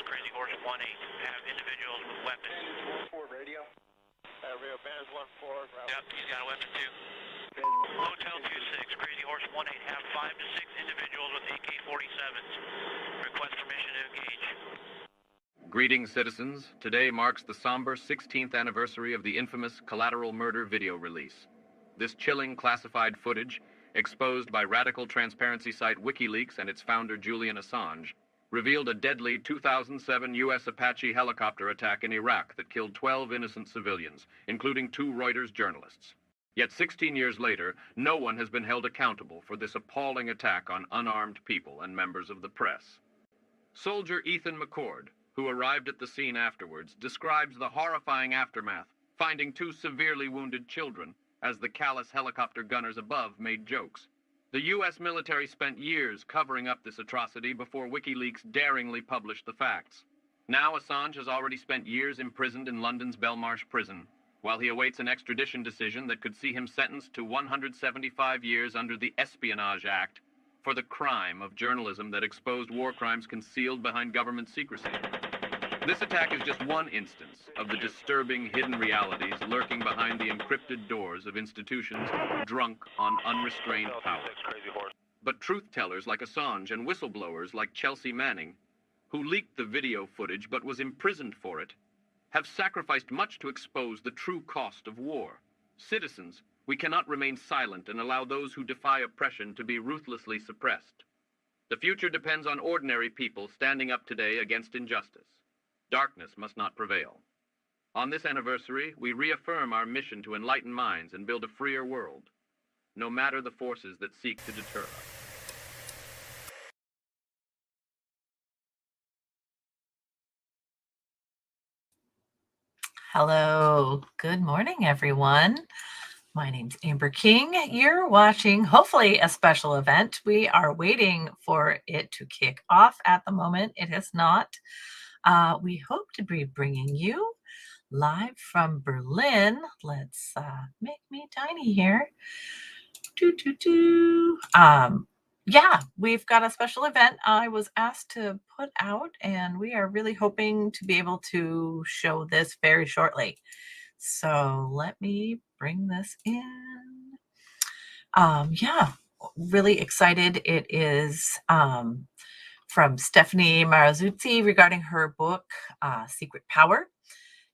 Crazy Horse 18, have individuals with weapons. 4 radio. Rio Bands 14. Yep, he's got a weapon too. Hotel 26, Crazy Horse 18, have 5 to 6 individuals with AK-47s. Request permission to engage. Greetings, citizens. Today marks the somber 16th anniversary of the infamous Collateral Murder video release. This chilling classified footage, exposed by radical transparency site WikiLeaks and its founder Julian Assange, revealed a deadly 2007 U.S. Apache helicopter attack in Iraq that killed 12 innocent civilians, including 2 Reuters journalists. Yet 16 years later, no one has been held accountable for this appalling attack on unarmed people and members of the press. Soldier Ethan McCord, who arrived at the scene afterwards, describes the horrifying aftermath, finding 2 severely wounded children, as the callous helicopter gunners above made jokes. The U.S. military spent years covering up this atrocity before WikiLeaks daringly published the facts. Now Assange has already spent years imprisoned in London's Belmarsh prison, while he awaits an extradition decision that could see him sentenced to 175 years under the Espionage Act for the crime of journalism that exposed war crimes concealed behind government secrecy. This attack is just one instance of the disturbing hidden realities lurking behind the encrypted doors of institutions drunk on unrestrained power. But truth-tellers like Assange and whistleblowers like Chelsea Manning, who leaked the video footage but was imprisoned for it, have sacrificed much to expose the true cost of war. Citizens, we cannot remain silent and allow those who defy oppression to be ruthlessly suppressed. The future depends on ordinary people standing up today against injustice. Darkness must not prevail. On this anniversary, we reaffirm our mission to enlighten minds and build a freer world, no matter the forces that seek to deter us. Hello, good morning, everyone. My name's Amber King. You're watching, hopefully, a special event. We are waiting for it to kick off at the moment. It has not. We hope to be bringing you live from Berlin. Let's make me tiny here. Yeah, we've got a special event I was asked to put out, and we are really hoping to be able to show this very shortly. So let me bring this in. Yeah, really excited. It is from Stefania Maurizi regarding her book, Secret Power,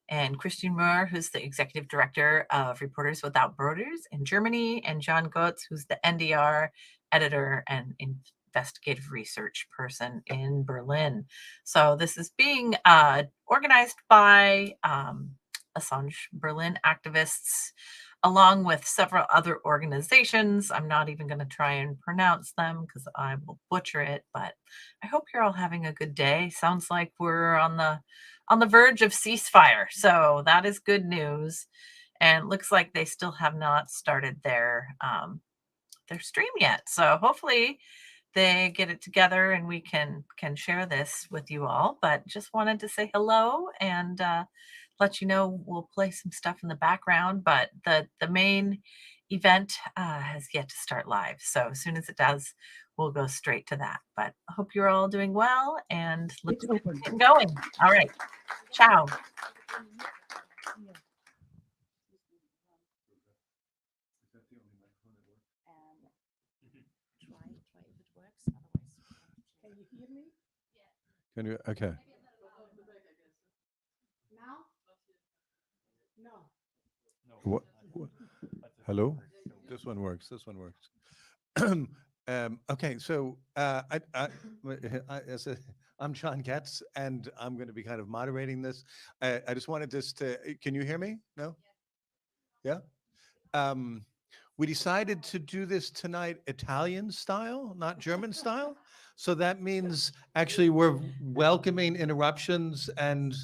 and Christian Mihr, who's the executive director of Reporters Without Borders in Germany, and John Goetz, who's the NDR editor and investigative research person in Berlin. So this is being organized by Assange Berlin activists, along with several other organizations. I'm not even going to try and pronounce them because I will butcher it, but I hope you're all having a good day. Sounds like we're on the verge of ceasefire, so that is good news. And it looks like they still have not started their stream yet. So hopefully they get it together and we can share this with you all. But just wanted to say hello and let you know we'll play some stuff in the background, but the main event has yet to start live. So as soon as it does, we'll go straight to that. But I hope you're all doing well and let's get going. All right. Ciao. Can you? Okay. What? Hello? This one works. This one works. Okay, so I'm John Goetz, and I'm going to be kind of moderating this. I just wanted this to. Can you hear me? No? Yeah? We decided to do this tonight Italian style, not German style. So that means actually we're welcoming interruptions and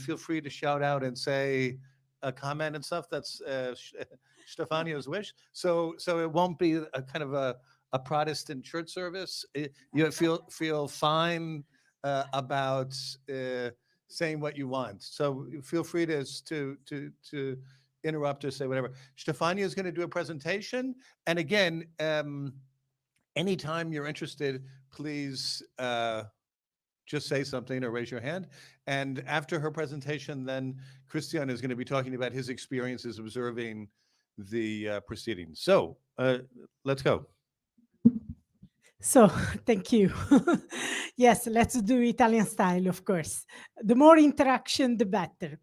feel free to shout out and say a comment and stuff. That's Stefania's wish. So it won't be a kind of a Protestant church service. You feel fine about saying what you want. So feel free to interrupt or say whatever. Stefania is going to do a presentation, and again, anytime you're interested, please just say something or raise your hand. And after her presentation, then Christian is going to be talking about his experiences observing the proceedings. So let's go. So, thank you. Yes, let's do Italian style, of course. The more interaction, the better.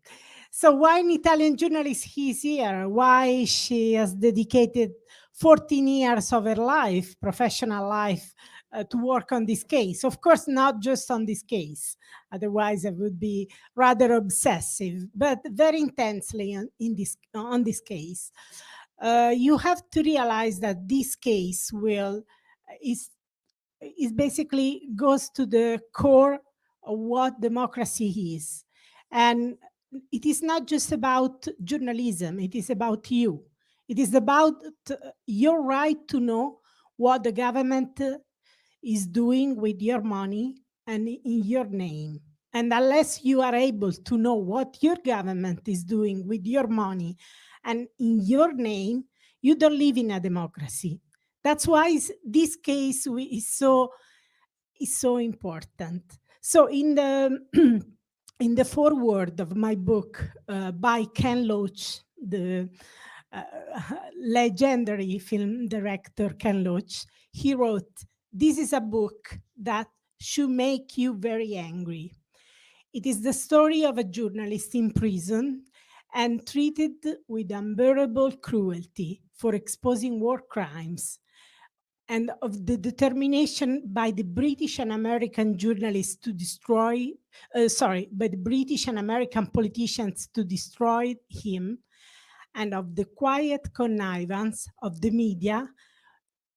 So, why an Italian journalist is here? Why she has dedicated 14 years of her life, professional life, to work on this case? Of course, not just on this case. Otherwise, I would be rather obsessive, but very intensely on this case. You have to realize that this case is basically goes to the core of what democracy is. And it is not just about journalism, it is about you. It is about your right to know what the government is doing with your money and in your name. And unless you are able to know what your government is doing with your money and in your name, you don't live in a democracy. That's why this case is so important. So in the in the foreword of my book by Ken Loach, the legendary film director Ken Loach, he wrote, "This is a book that should make you very angry. It is the story of a journalist in prison and treated with unbearable cruelty for exposing war crimes, and of the determination by the British and American journalists to destroy, by the British and American politicians to destroy him, and of the quiet connivance of the media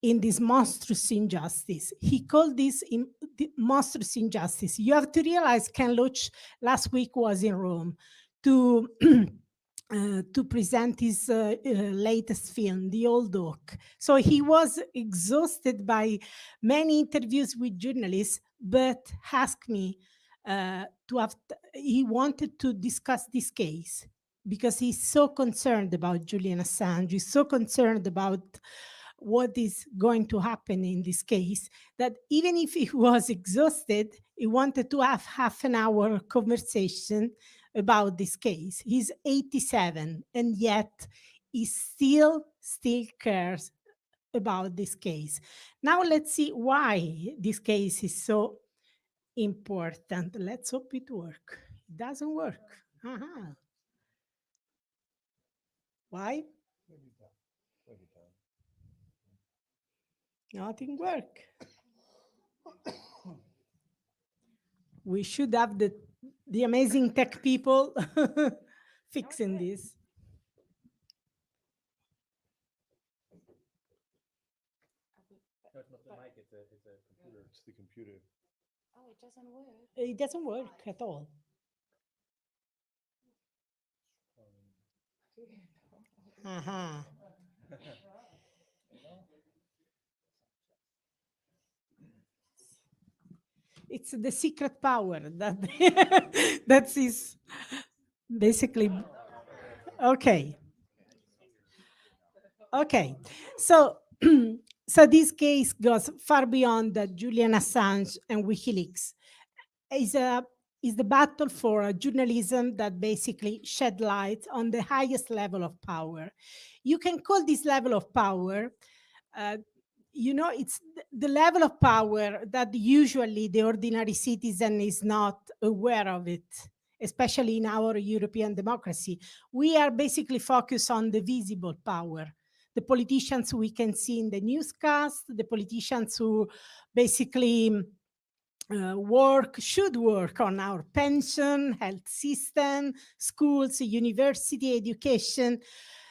in this monstrous injustice." He called this the monstrous injustice. You have to realize Ken Loach last week was in Rome to to present his latest film, The Old Oak. So he was exhausted by many interviews with journalists, but asked me he wanted to discuss this case because he's so concerned about Julian Assange. He's so concerned about what is going to happen in this case that even if he was exhausted, he wanted to have half an hour conversation about this case. He's 87 and yet he still cares about this case. Now let's see why this case is so important. Let's hope it works. It doesn't work. Why? Nothing work. We should have the amazing tech people fixing this. No, it's not the mic, it's a computer. It's the computer. Oh, it doesn't work. It doesn't work at all. It's the secret power that is basically okay. So so this case goes far beyond the Julian Assange and WikiLeaks. Is the battle for a journalism that basically shed light on the highest level of power. You can call this level of power it's the level of power that usually the ordinary citizen is not aware of it, especially in our European democracy. We are basically focused on the visible power. The politicians we can see in the newscast, the politicians who basically should work on our pension, health system, schools, university, education.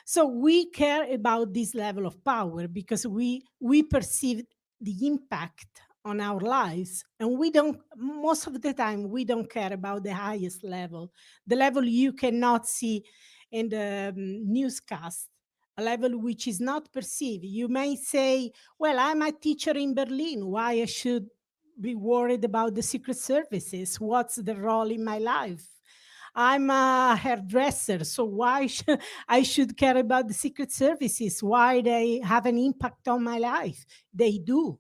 So we care about this level of power because we perceive the impact on our lives, and most of the time we don't care about the highest level, the level you cannot see in the newscast, a level which is not perceived. You may say, well, I'm a teacher in Berlin, why I should be worried about the secret services? What's the role in my life? I'm a hairdresser, so why I should care about the secret services? Why they have an impact on my life? They do.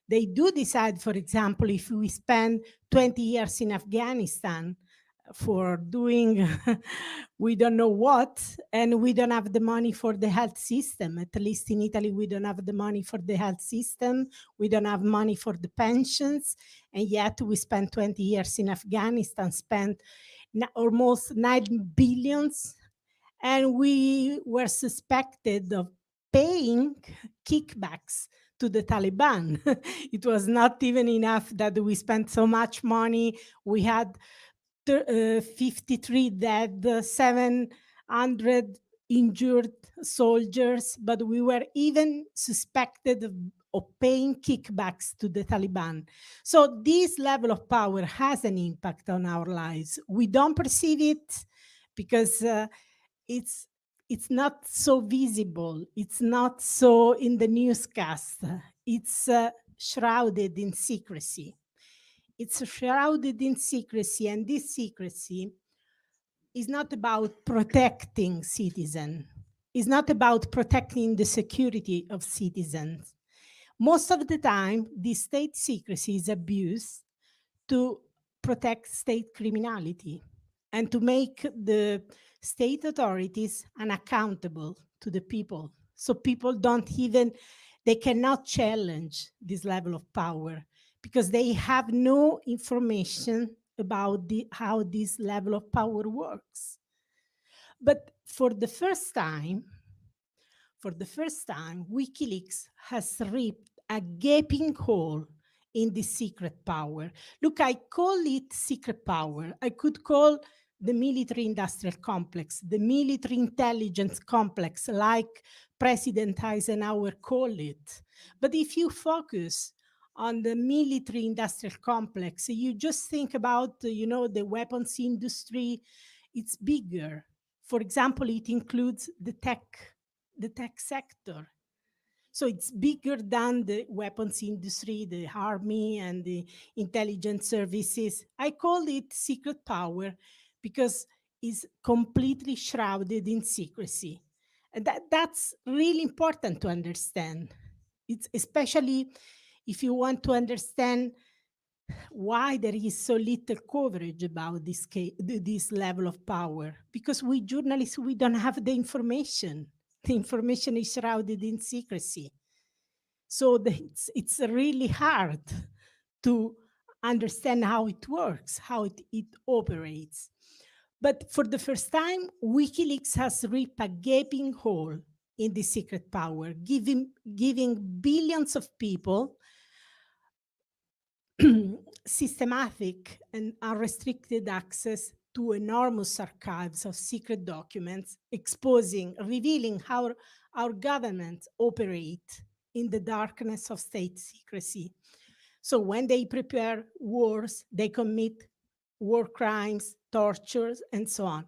They do decide, for example, if we spend 20 years in Afghanistan for doing we don't know what, and we don't have the money for the health system. At least in Italy, we don't have the money for the health system. We don't have money for the pensions. And yet we spent 20 years in Afghanistan, spent almost 9 billions, and we were suspected of paying kickbacks to the Taliban. It was not even enough that we spent so much money. We had 53 dead, 700 injured soldiers, but we were even suspected of paying kickbacks to the Taliban. So this level of power has an impact on our lives. We don't perceive it because it's not so visible. It's not so in the newscast. It's shrouded in secrecy. It's shrouded in secrecy, and this secrecy is not about protecting citizens. It's not about protecting the security of citizens. Most of the time, the state secrecy is abused to protect state criminality and to make the state authorities unaccountable to the people. So people they cannot challenge this level of power because they have no information about how this level of power works. But for the first time, WikiLeaks has ripped a gaping hole in the secret power. Look, I call it secret power. I could call the military industrial complex, the military intelligence complex, like President Eisenhower called it. But if you focus on the military industrial complex, you just think about, the weapons industry. It's bigger. For example, it includes the tech sector. So it's bigger than the weapons industry, the army, and the intelligence services. I call it secret power because it's completely shrouded in secrecy. And that's really important to understand. It's especially if you want to understand why there is so little coverage about this level of power. Because we journalists, we don't have the information. The information is shrouded in secrecy. So it's really hard to understand how it works, how it operates. But for the first time, WikiLeaks has ripped a gaping hole in the secret power, giving billions of people systematic and unrestricted access to enormous archives of secret documents, revealing how our governments operate in the darkness of state secrecy. So when they prepare wars, they commit war crimes, tortures, and so on.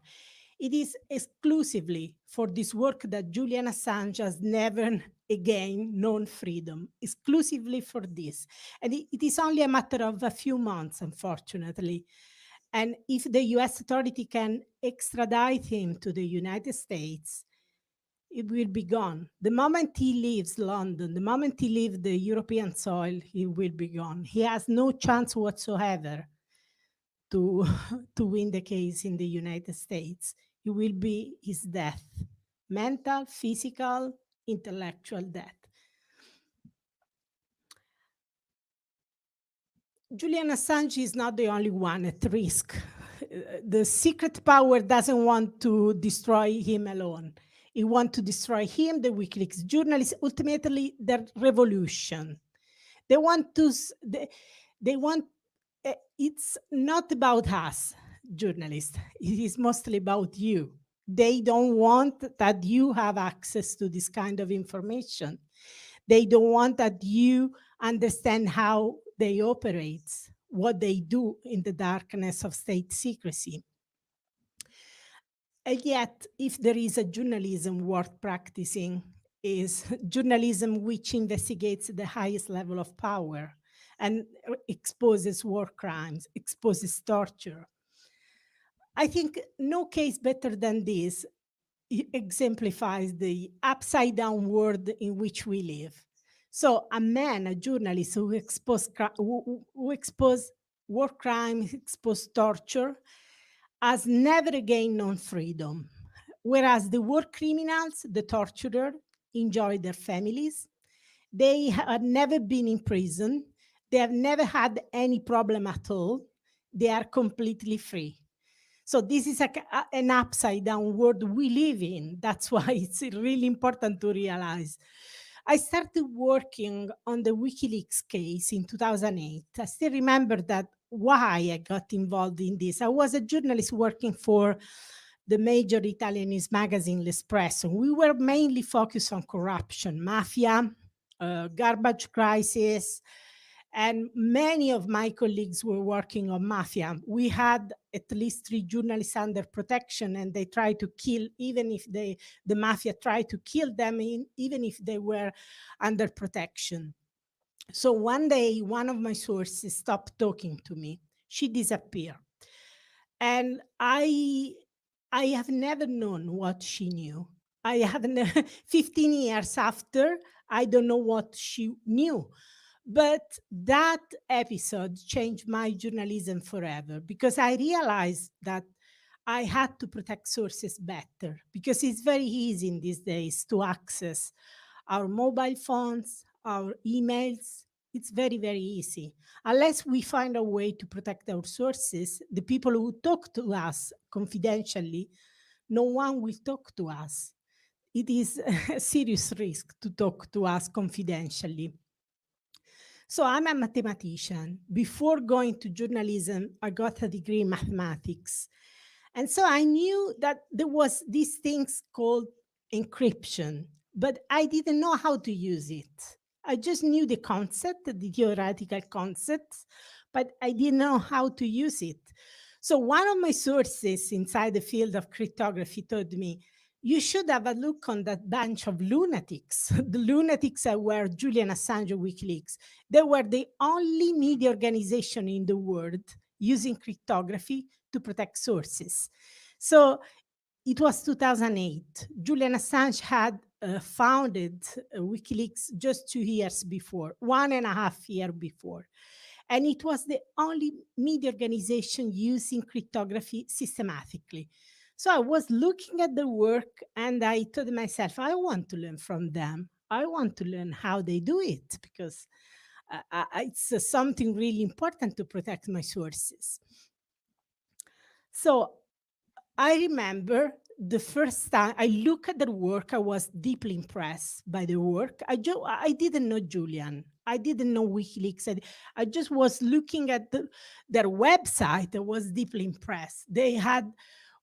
It is exclusively for this work that Julian Assange has never again known freedom, exclusively for this. And it is only a matter of a few months, unfortunately. And if the US authority can extradite him to the United States, it will be gone. The moment he leaves London, the moment he leaves the European soil, he will be gone. He has no chance whatsoever to win the case in the United States. It will be his death, mental, physical, intellectual death. Julian Assange is not the only one at risk. The secret power doesn't want to destroy him alone. It wants to destroy him, the WikiLeaks journalists, ultimately their revolution. They want to, it's not about us, journalists. It is mostly about you. They don't want that you have access to this kind of information. They don't want that you understand how they operate, what they do in the darkness of state secrecy. And yet, if there is a journalism worth practicing, is journalism which investigates the highest level of power and exposes war crimes, exposes torture. I think no case better than this exemplifies the upside down world in which we live. So a man, a journalist who exposed who exposed war crimes, exposed torture, has never again known freedom. Whereas the war criminals, the torturer, enjoy their families. They have never been in prison. They have never had any problem at all. They are completely free. So this is an upside down world we live in. That's why it's really important to realize. I started working on the WikiLeaks case in 2008. I still remember that why I got involved in this. I was a journalist working for the major Italian news magazine, L'Espresso. We were mainly focused on corruption, mafia, garbage crisis, and many of my colleagues were working on mafia. We had at least 3 journalists under protection, and they tried to kill, even if the mafia tried to kill them, even if they were under protection. So one day, one of my sources stopped talking to me. She disappeared. And I have never known what she knew. I haven't, 15 years after, I don't know what she knew. But that episode changed my journalism forever, because I realized that I had to protect sources better, because it's very easy in these days to access our mobile phones, our emails. It's very, very easy. Unless we find a way to protect our sources, the people who talk to us confidentially, no one will talk to us. It is a serious risk to talk to us confidentially. So I'm a mathematician. Before going to journalism, I got a degree in mathematics. And so I knew that there was these things called encryption, but I didn't know how to use it. I just knew the concept, the theoretical concepts, but I didn't know how to use it. So one of my sources inside the field of cryptography told me, you should have a look on that bunch of lunatics. The lunatics were Julian Assange of WikiLeaks. They were the only media organization in the world using cryptography to protect sources. So it was 2008. Julian Assange had founded WikiLeaks just 2 years before, 1.5 years before. And it was the only media organization using cryptography systematically. So I was looking at the work and I told myself, I want to learn from them. I want to learn how they do it, because it's something really important to protect my sources. So I remember the first time I looked at their work, I was deeply impressed by the work. I didn't know Julian. I didn't know WikiLeaks. I just was looking at their website. I was deeply impressed.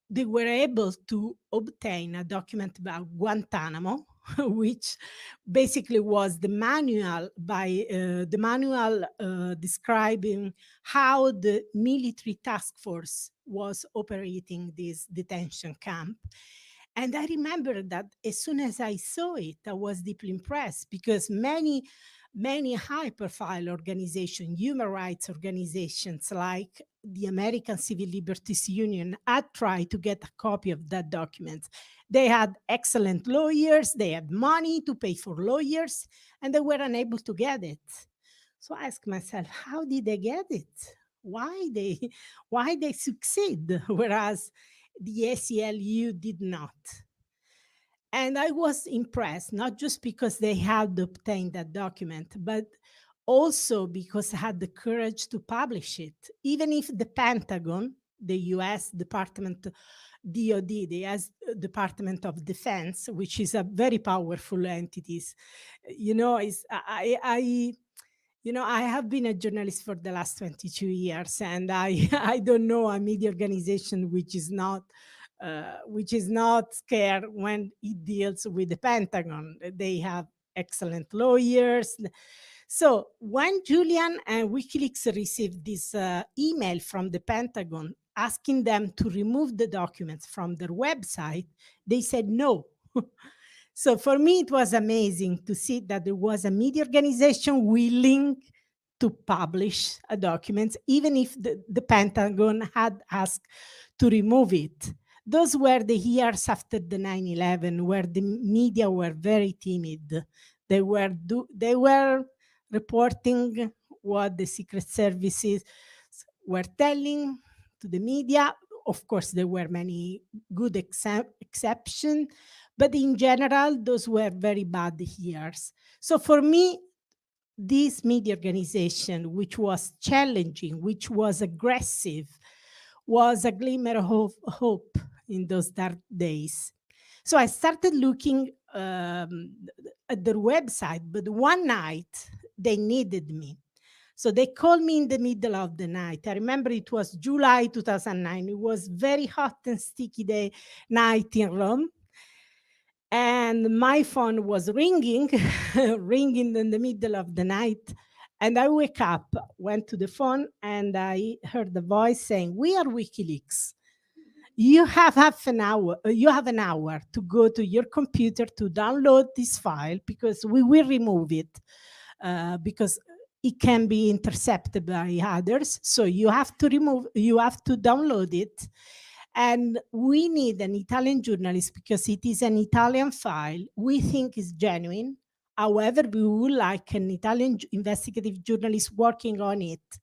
They were able to obtain a document about Guantanamo, which basically was the manual describing how the military task force was operating this detention camp. And I remember that as soon as I saw it, I was deeply impressed, because many high-profile organizations, human rights organizations like the American Civil Liberties Union, had tried to get a copy of that document. They had excellent lawyers, they had money to pay for lawyers, and they were unable to get it. So I asked myself, how did they get it? Why they succeed, whereas the ACLU did not? And I was impressed, not just because they had obtained that document, but also because I had the courage to publish it. Even if the Pentagon, the US Department, DOD, the US Department of Defense, which is a very powerful entity, I have been a journalist for the last 22 years, and I don't know a media organization which is not scared when it deals with the Pentagon. They have excellent lawyers. So when Julian and WikiLeaks received this email from the Pentagon asking them to remove the documents from their website, they said no. So for me, it was amazing to see that there was a media organization willing to publish a document, even if the Pentagon had asked to remove it. Those were the years after the 9/11, where the media were very timid. They were reporting what the secret services were telling to the media. Of course, there were many good exceptions, but in general, those were very bad years. So for me, this media organization, which was challenging, which was aggressive, was a glimmer of hope in those dark days. So I started looking at their website, but one night they needed me. So they called me in the middle of the night. I remember it was July 2009. It was very hot and sticky night in Rome. And my phone was ringing, ringing in the middle of the night. And I wake up, went to the phone, and I heard the voice saying, "We are WikiLeaks. You have half an hour. You have an hour to go to your computer to download this file because we will remove it because it can be intercepted by others. So you have to download it. And we need an Italian journalist because it is an Italian file. We think is genuine. However, we would like an Italian investigative journalist working on it."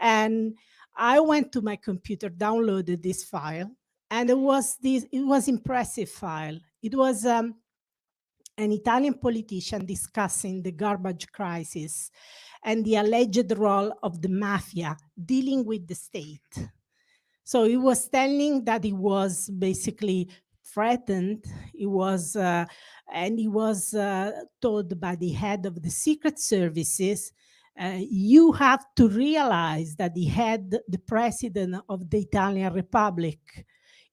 And I went to my computer, downloaded this file, and it was impressive file. It was an Italian politician discussing the garbage crisis and the alleged role of the mafia dealing with the state. So he was telling that he was basically threatened. He was told by the head of the secret services, you have to realize that the president of the Italian Republic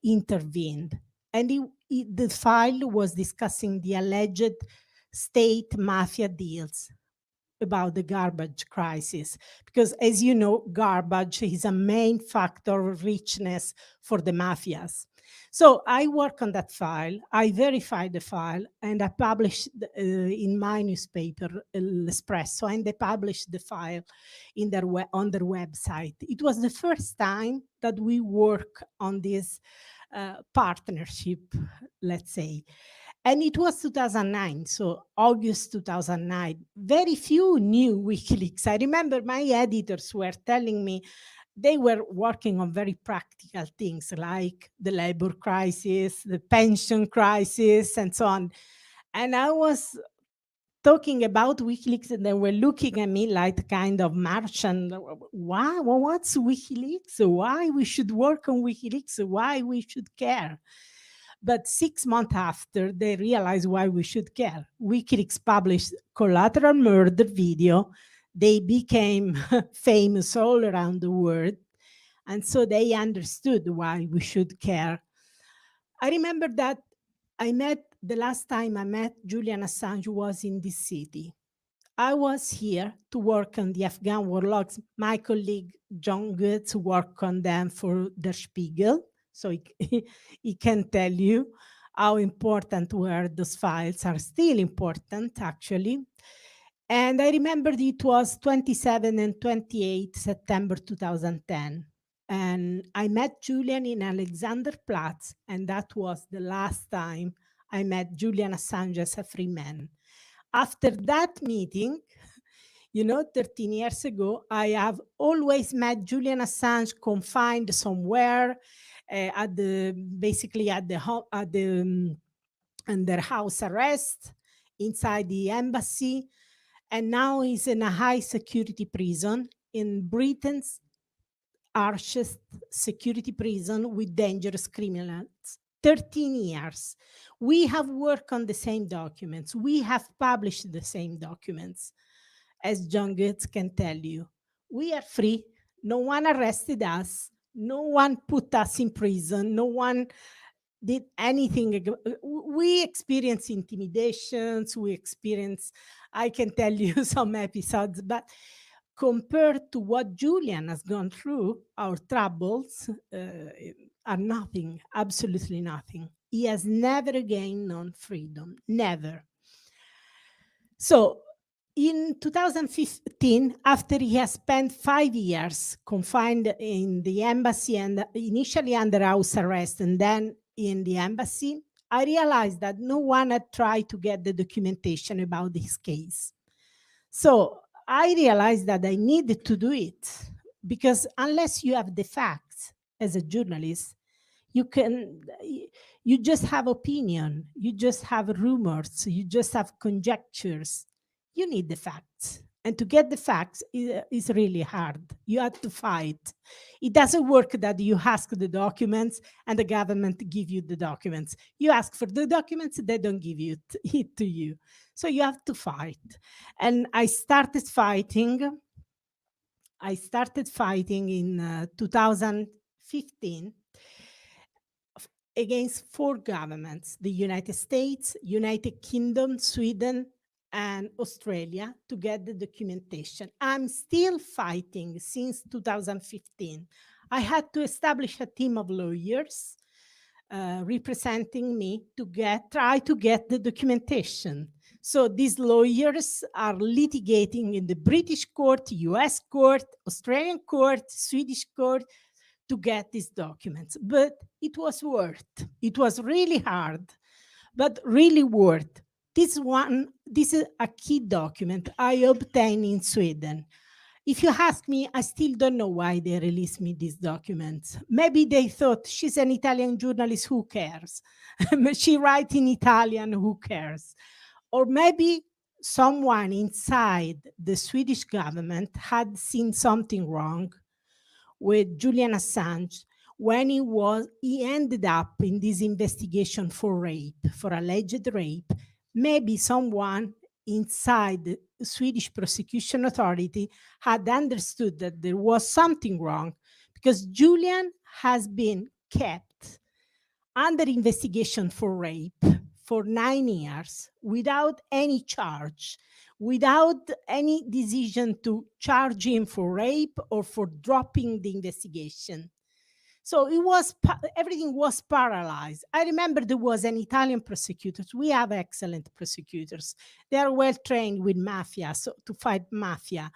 intervened. And the file was discussing the alleged state mafia deals about the garbage crisis, because as you know, garbage is a main factor of richness for the mafias. So I work on that file, I verified the file, and I published in my newspaper, L'Espresso, and they published the file on their website. It was the first time that we work on this partnership, let's say. And it was 2009, so August 2009. Very few knew WikiLeaks. I remember my editors were telling me they were working on very practical things like the labor crisis, the pension crisis, and so on. And I was talking about WikiLeaks, and they were looking at me like kind of Martian. Why? Well, what's WikiLeaks? Why we should work on WikiLeaks? Why we should care? But 6 months after, they realized why we should care. WikiLeaks published collateral murder video. They became famous all around the world. And so they understood why we should care. I remember that the last time I met Julian Assange was in this city. I was here to work on the Afghan war logs. My colleague, John Goetz, worked on them for Der Spiegel. So he can tell you how important were those files, are still important, actually. And I remember it was 27 and 28 September 2010. And I met Julian in Alexanderplatz, and that was the last time I met Julian Assange as a free man. After that meeting, 13 years ago, I have always met Julian Assange confined somewhere, under house arrest inside the embassy, and now he's in a high security prison in Britain's harshest security prison with dangerous criminals. 13 years. We have worked on the same documents. We have published the same documents. As John Goetz can tell you, we are free. No one arrested us. No one put us in prison. No one did anything. We experience intimidations. I can tell you some episodes, but compared to what Julian has gone through, our troubles are nothing, absolutely nothing. He has never again known freedom, never. So in 2015, after he has spent 5 years confined in the embassy and initially under house arrest and then in the embassy, I realized that no one had tried to get the documentation about this case. So I realized that I needed to do it, because unless you have the facts as a journalist, you just have opinion, you just have rumors, you just have conjectures. You need the facts, and to get the facts is really hard. You have to fight. It doesn't work that you ask the documents and the government give you the documents. You ask for the documents, they don't give it to you. So you have to fight. And I started fighting in 2015 against 4 governments: the United States, United Kingdom, Sweden, and Australia, to get the documentation. I'm still fighting since 2015. I had to establish a team of lawyers representing me to try to get the documentation. So these lawyers are litigating in the British court, US court, Australian court, Swedish court, to get these documents. But it was worth. It was really hard, but really worth. This is a key document I obtained in Sweden. If you ask me, I still don't know why they released me these documents. Maybe they thought, she's an Italian journalist, who cares? She writes in Italian, who cares? Or maybe someone inside the Swedish government had seen something wrong with Julian Assange when he ended up in this investigation for rape, for alleged rape. Maybe someone inside the Swedish prosecution authority had understood that there was something wrong, because Julian has been kept under investigation for rape for 9 years without any charge, without any decision to charge him for rape or for dropping the investigation. So everything was paralyzed. I remember there was an Italian prosecutor. We have excellent prosecutors. They are well trained with mafia, so to fight mafia.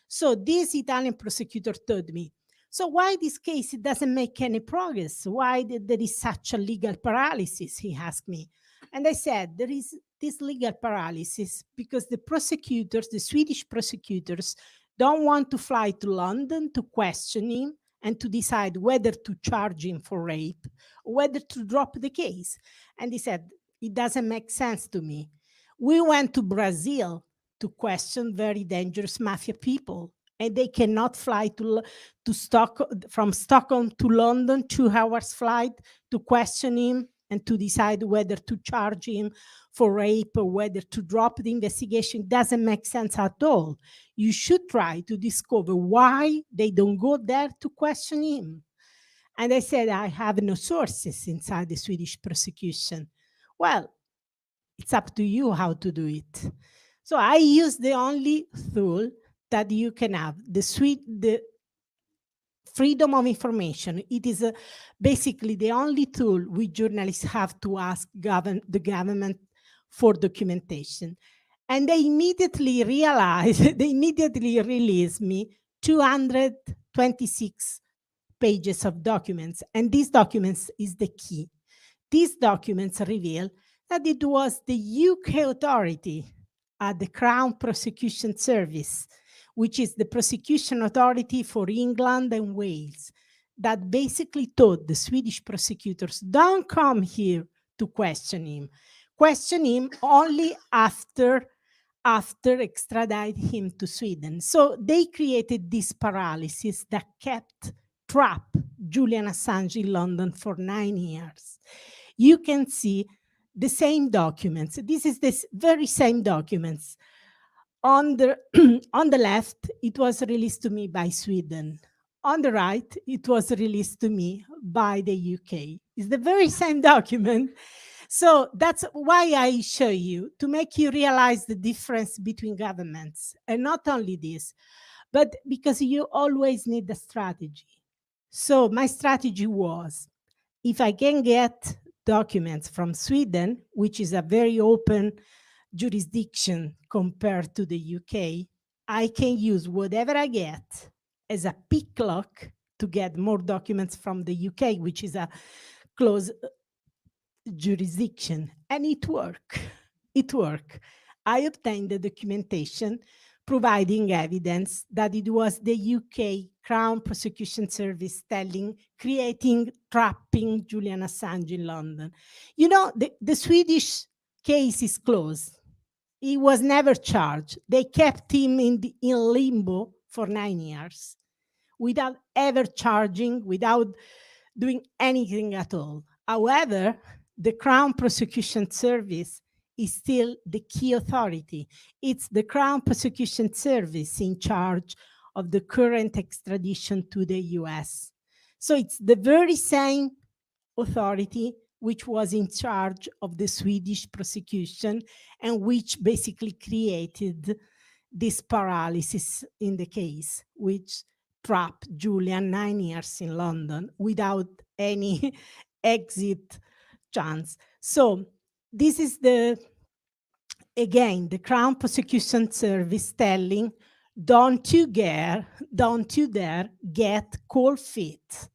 So this Italian prosecutor told me, so why this case doesn't make any progress? Why there is such a legal paralysis? He asked me. And I said, there is this legal paralysis because the prosecutors, the Swedish prosecutors, don't want to fly to London to question him and to decide whether to charge him for rape or whether to drop the case. And he said, it doesn't make sense to me. We went to Brazil to question very dangerous mafia people, and they cannot fly from Stockholm to London, 2 hours flight, to question him and to decide whether to charge him for rape or whether to drop the investigation. It doesn't make sense at all. You should try to discover why they don't go there to question him. And I said, I have no sources inside the Swedish prosecution. Well, it's up to you how to do it. So I use the only tool that you can have, the freedom of information. It is basically the only tool we journalists have to ask the government for documentation. And they immediately realized, they immediately released me 226 pages of documents. And these documents is the key. These documents reveal that it was the UK authority at the Crown Prosecution Service, which is the prosecution authority for England and Wales, that basically told the Swedish prosecutors, don't come here to question him. Question him only after extradite him to Sweden. So they created this paralysis that kept trapped Julian Assange in London for 9 years. You can see the same documents. This is the very same documents. On the on the left, it was released to me by Sweden. On the right, it was released to me by the UK. It's the very same document. So that's why I show you, to make you realize the difference between governments. And not only this, but because you always need a strategy. So my strategy was, if I can get documents from Sweden, which is a very open jurisdiction compared to the UK, I can use whatever I get as a pick lock to get more documents from the UK, which is a close jurisdiction, and it worked. It worked. I obtained the documentation providing evidence that it was the UK Crown Prosecution Service creating, trapping Julian Assange in London. You know, the Swedish case is closed. He was never charged. They kept him in limbo for 9 years without ever charging, without doing anything at all. However, the Crown Prosecution Service is still the key authority. It's the Crown Prosecution Service in charge of the current extradition to the US. So it's the very same authority which was in charge of the Swedish prosecution and which basically created this paralysis in the case, which trapped Julian 9 years in London without any exit chance. So this is again, the Crown Prosecution Service telling, don't you dare get cold feet.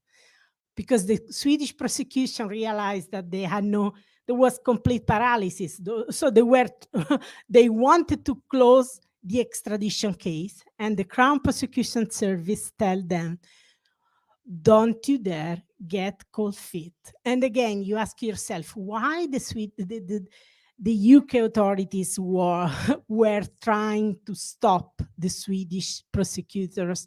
Because the Swedish prosecution realized that there was complete paralysis. So they wanted to close the extradition case, and the Crown Prosecution Service tell them, don't you dare get cold feet. And again, you ask yourself, why the UK authorities were trying to stop the Swedish prosecutors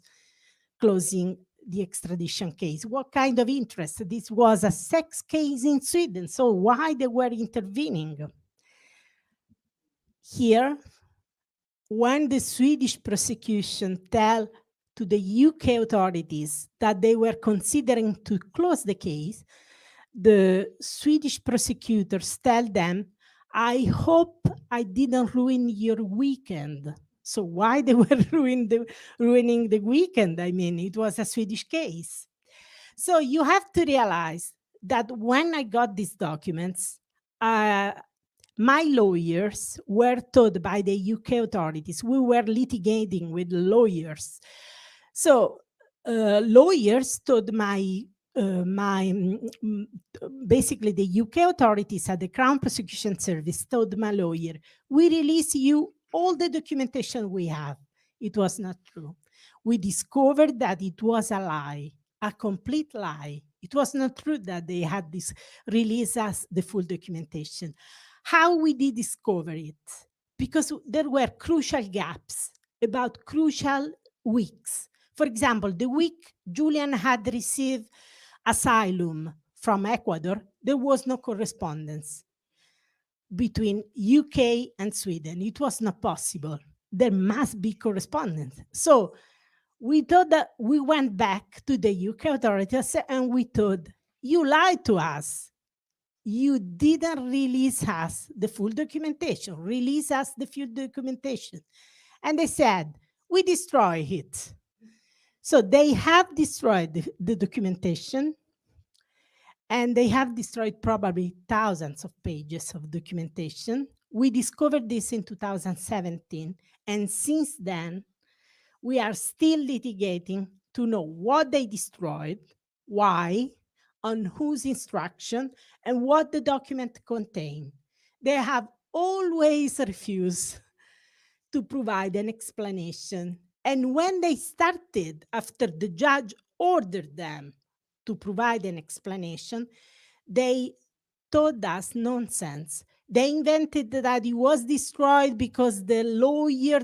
closing the extradition case? What kind of interest? This was a sex case in Sweden, so why they were intervening? Here, when the Swedish prosecution tell to the UK authorities that they were considering to close the case, the Swedish prosecutors tell them, I hope I didn't ruin your weekend. So why they were ruining the weekend? I mean, it was a Swedish case. So you have to realize that when I got these documents, my lawyers were told by the UK authorities, we were litigating with lawyers. So lawyers told basically the UK authorities at the Crown Prosecution Service told my lawyer, we release you all the documentation we have. It was not true. We discovered that it was a lie, a complete lie. It was not true that they had this release us the full documentation. How we did discover it? Because there were crucial gaps about crucial weeks. For example, the week Julian had received asylum from Ecuador, there was no correspondence between UK and Sweden. It was not possible. There must be correspondence. So we thought that we went back to the UK authorities and we thought, you lied to us. You didn't release us the full documentation. Release us the full documentation. And they said, we destroy it. So they have destroyed the documentation, and they have destroyed probably thousands of pages of documentation. We discovered this in 2017, and since then, we are still litigating to know what they destroyed, why, on whose instruction, and what the document contained. They have always refused to provide an explanation. And when they started, after the judge ordered them to provide an explanation, they told us nonsense. They invented that it was destroyed because their lawyer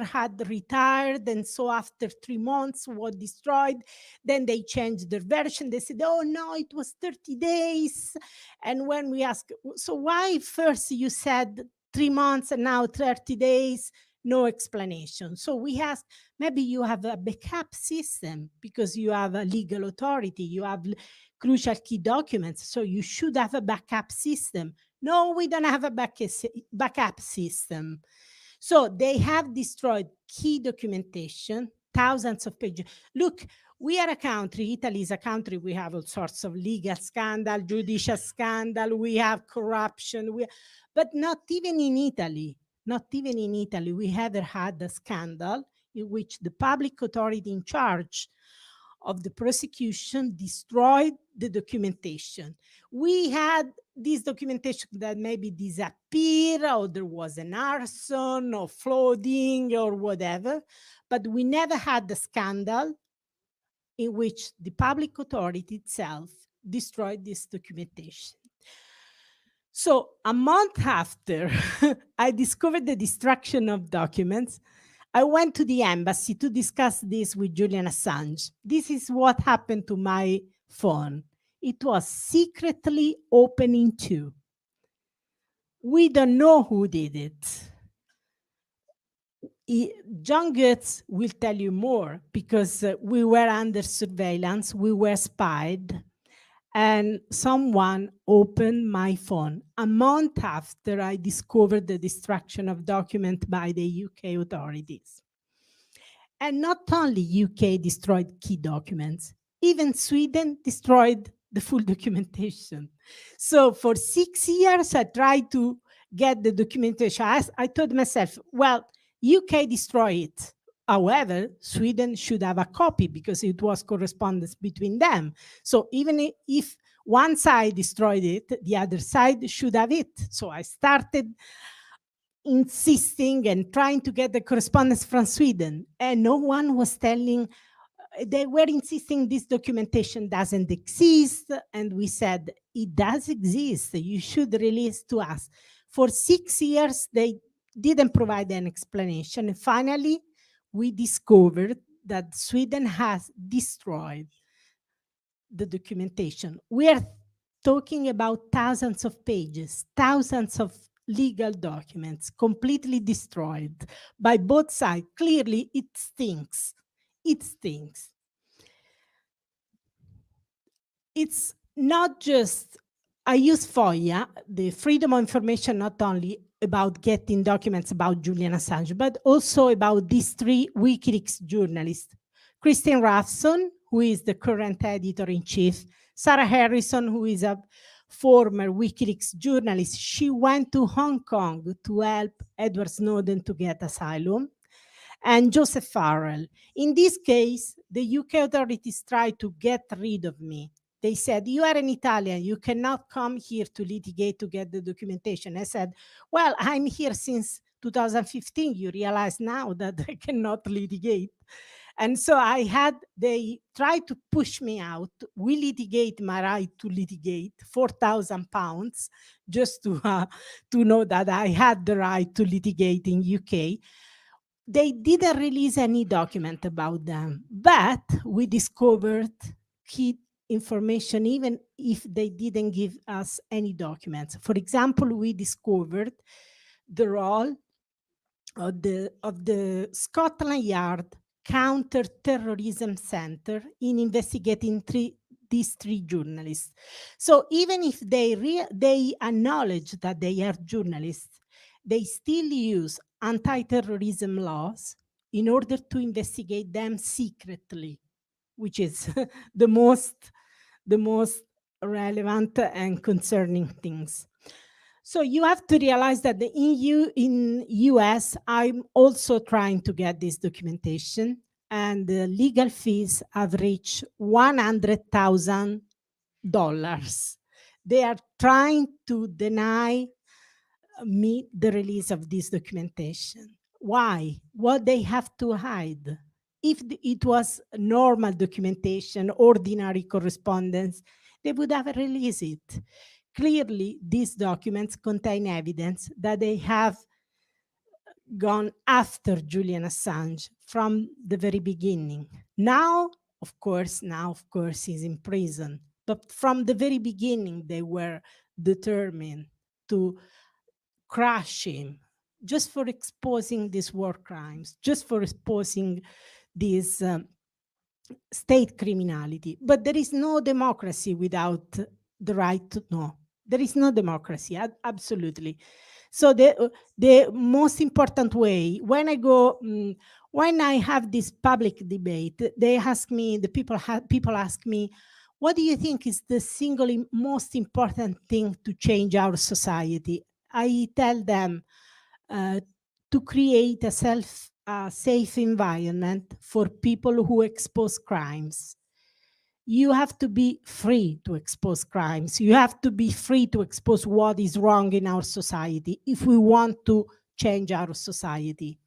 had retired, and so after 3 months was destroyed. Then they changed their version. They said, oh no, it was 30 days. And when we asked, so why first you said 3 months and now 30 days? No explanation. So we asked, maybe you have a backup system because you have a legal authority, you have crucial key documents, so you should have a backup system. No, we don't have a backup system. So they have destroyed key documentation, thousands of pages. Look, we are a country, Italy is a country, we have all sorts of legal scandal, judicial scandal, we have corruption, but not even in Italy. Not even in Italy, we ever had a scandal in which the public authority in charge of the prosecution destroyed the documentation. We had this documentation that maybe disappeared, or there was an arson or flooding or whatever, but we never had the scandal in which the public authority itself destroyed this documentation. So a month after I discovered the destruction of documents, I went to the embassy to discuss this with Julian Assange. This is what happened to my phone. It was secretly opening too. We don't know who did it. John Goetz will tell you more, because we were under surveillance, we were spied, and someone opened my phone a month after I discovered the destruction of documents by the UK authorities. And not only UK destroyed key documents, even Sweden destroyed the full documentation. So for 6 years, I tried to get the documentation. I told myself, well, UK destroyed it. However, Sweden should have a copy because it was correspondence between them. So even if one side destroyed it, the other side should have it. So I started insisting and trying to get the correspondence from Sweden, and no one was telling. They were insisting this documentation doesn't exist, and we said it does exist. You should release to us. For 6 years, they didn't provide an explanation. And finally, we discovered that Sweden has destroyed the documentation. We are talking about thousands of pages, thousands of legal documents completely destroyed by both sides. Clearly, it stinks. It stinks. It's not just, I use FOIA, the Freedom of Information, not only about getting documents about Julian Assange, but also about these 3 WikiLeaks journalists. Christine Ravson, who is the current editor-in-chief, Sarah Harrison, who is a former WikiLeaks journalist. She went to Hong Kong to help Edward Snowden to get asylum, and Joseph Farrell. In this case, the UK authorities tried to get rid of me. They said, you are an Italian, you cannot come here to litigate to get the documentation. I said, well, I'm here since 2015. You realize now that I cannot litigate. And so they tried to push me out. We litigate my right to litigate, £4,000, just to know that I had the right to litigate in UK. They didn't release any document about them, but we discovered key information even if they didn't give us any documents. For example, we discovered the role of the Scotland Yard Counter-Terrorism Center in investigating these 3 journalists. So even if they acknowledge that they are journalists, they still use anti-terrorism laws in order to investigate them secretly, which is the most relevant and concerning things. So you have to realize that in US, I'm also trying to get this documentation, and the legal fees have reached $100,000. They are trying to deny me the release of this documentation. Why? What they have to hide? If it was normal documentation, ordinary correspondence, they would have released it. Clearly, these documents contain evidence that they have gone after Julian Assange from the very beginning. Now, of course, he's in prison. But from the very beginning, they were determined to crush him just for exposing these war crimes, just for exposing this state criminality. But there is no democracy without the right to know. There is no democracy, absolutely. So the most important way, when I have this public debate, they ask me, people ask me, what do you think is the single most important thing to change our society? I tell them to create a safe environment for people who expose crimes. You have to be free to expose crimes. You have to be free to expose what is wrong in our society if we want to change our society.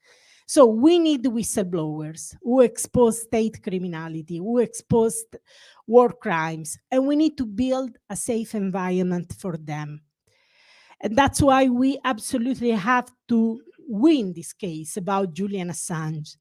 So we need whistleblowers who expose state criminality, who expose war crimes, and we need to build a safe environment for them. And that's why we absolutely have to win this case about Julian Assange,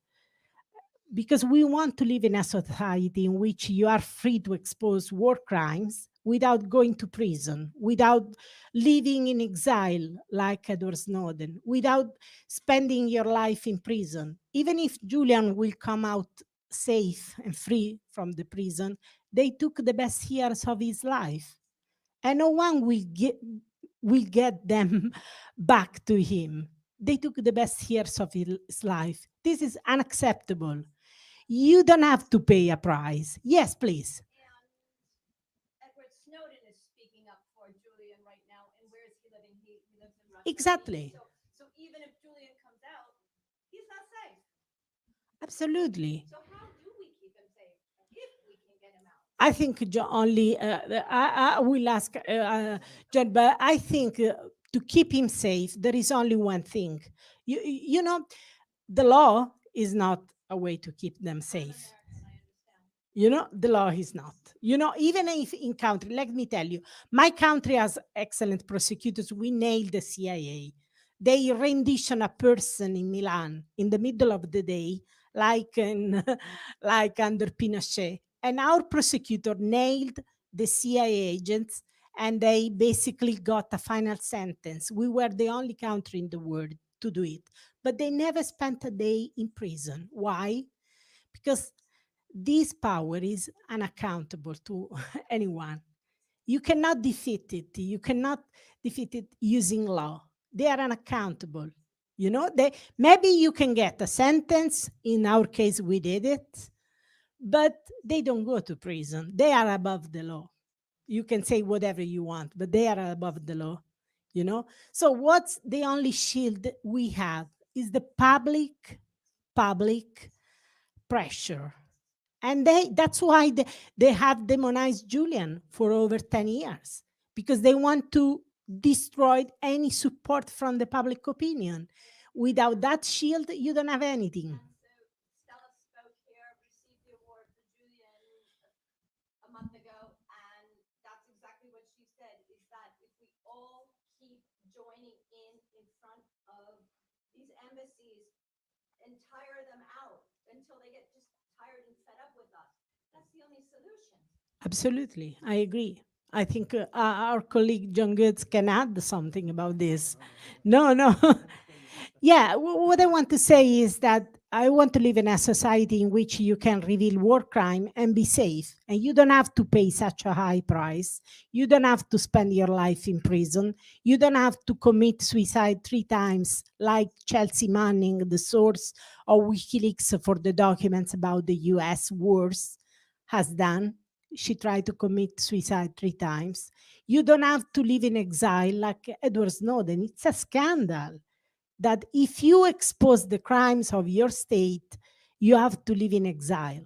because we want to live in a society in which you are free to expose war crimes without going to prison, without living in exile like Edward Snowden, without spending your life in prison. Even if Julian will come out safe and free from the prison, they took the best years of his life, and no one will get them back to him. They took the best years of his life. This is unacceptable. You don't have to pay a price. Yes, please. Edward Snowden is speaking up for Julian right now. And where is he living? He lives in Russia. Exactly. So even if Julian comes out, he's not safe. Absolutely. So how do we keep him safe if we can get him out? I think I will ask John, but I think to keep him safe, there is only one thing. You know, the law is not a way to keep them safe. You know, the law is not. You know, even if in country, let me tell you, my country has excellent prosecutors. We nailed the CIA. They rendition a person in Milan in the middle of the day, like like under Pinochet. And our prosecutor nailed the CIA agents, and they basically got a final sentence. We were the only country in the world to do it. But they never spent a day in prison. Why? Because this power is unaccountable to anyone. You cannot defeat it. You cannot defeat it using law. They are unaccountable. You know, maybe you can get a sentence. In our case, we did it, but they don't go to prison. They are above the law. You can say whatever you want, but they are above the law. You know. So what's the only shield we have is the public pressure. And that's why they have demonized Julian for over 10 years, because they want to destroy any support from the public opinion. Without that shield, you don't have anything. And so Stella spoke here, received the award for Julian a month ago, and that's exactly what she said, is that if we all keep joining in front of these embassies and tire them out until they get just tired and fed up with us, that's the only solution. Absolutely, I agree. I think our colleague John Goetz can add something about this. No. Yeah, what I want to say is that I want to live in a society in which you can reveal war crime and be safe. And you don't have to pay such a high price. You don't have to spend your life in prison. You don't have to commit suicide 3 times, like Chelsea Manning, the source of WikiLeaks for the documents about the US wars, has done. She tried to commit suicide 3 times. You don't have to live in exile like Edward Snowden. It's a scandal that if you expose the crimes of your state, you have to live in exile.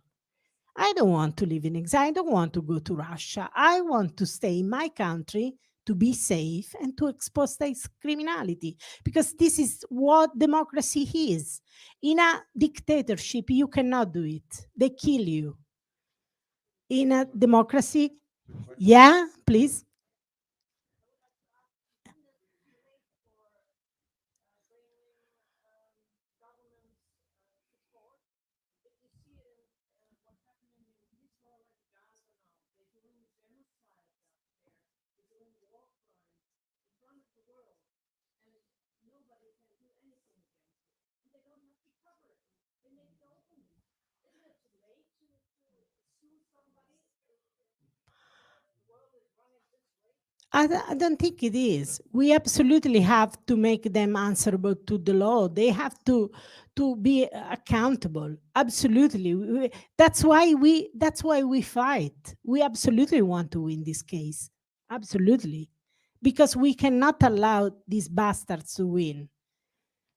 I don't want to live in exile. I don't want to go to Russia. I want to stay in my country to be safe and to expose this criminality, because this is what democracy is. In a dictatorship, you cannot do it. They kill you. In a democracy, yeah, please. I don't think it is. We absolutely have to make them answerable to the law. They have to be accountable. Absolutely. That's why we fight. We absolutely want to win this case. Absolutely. Because we cannot allow these bastards to win.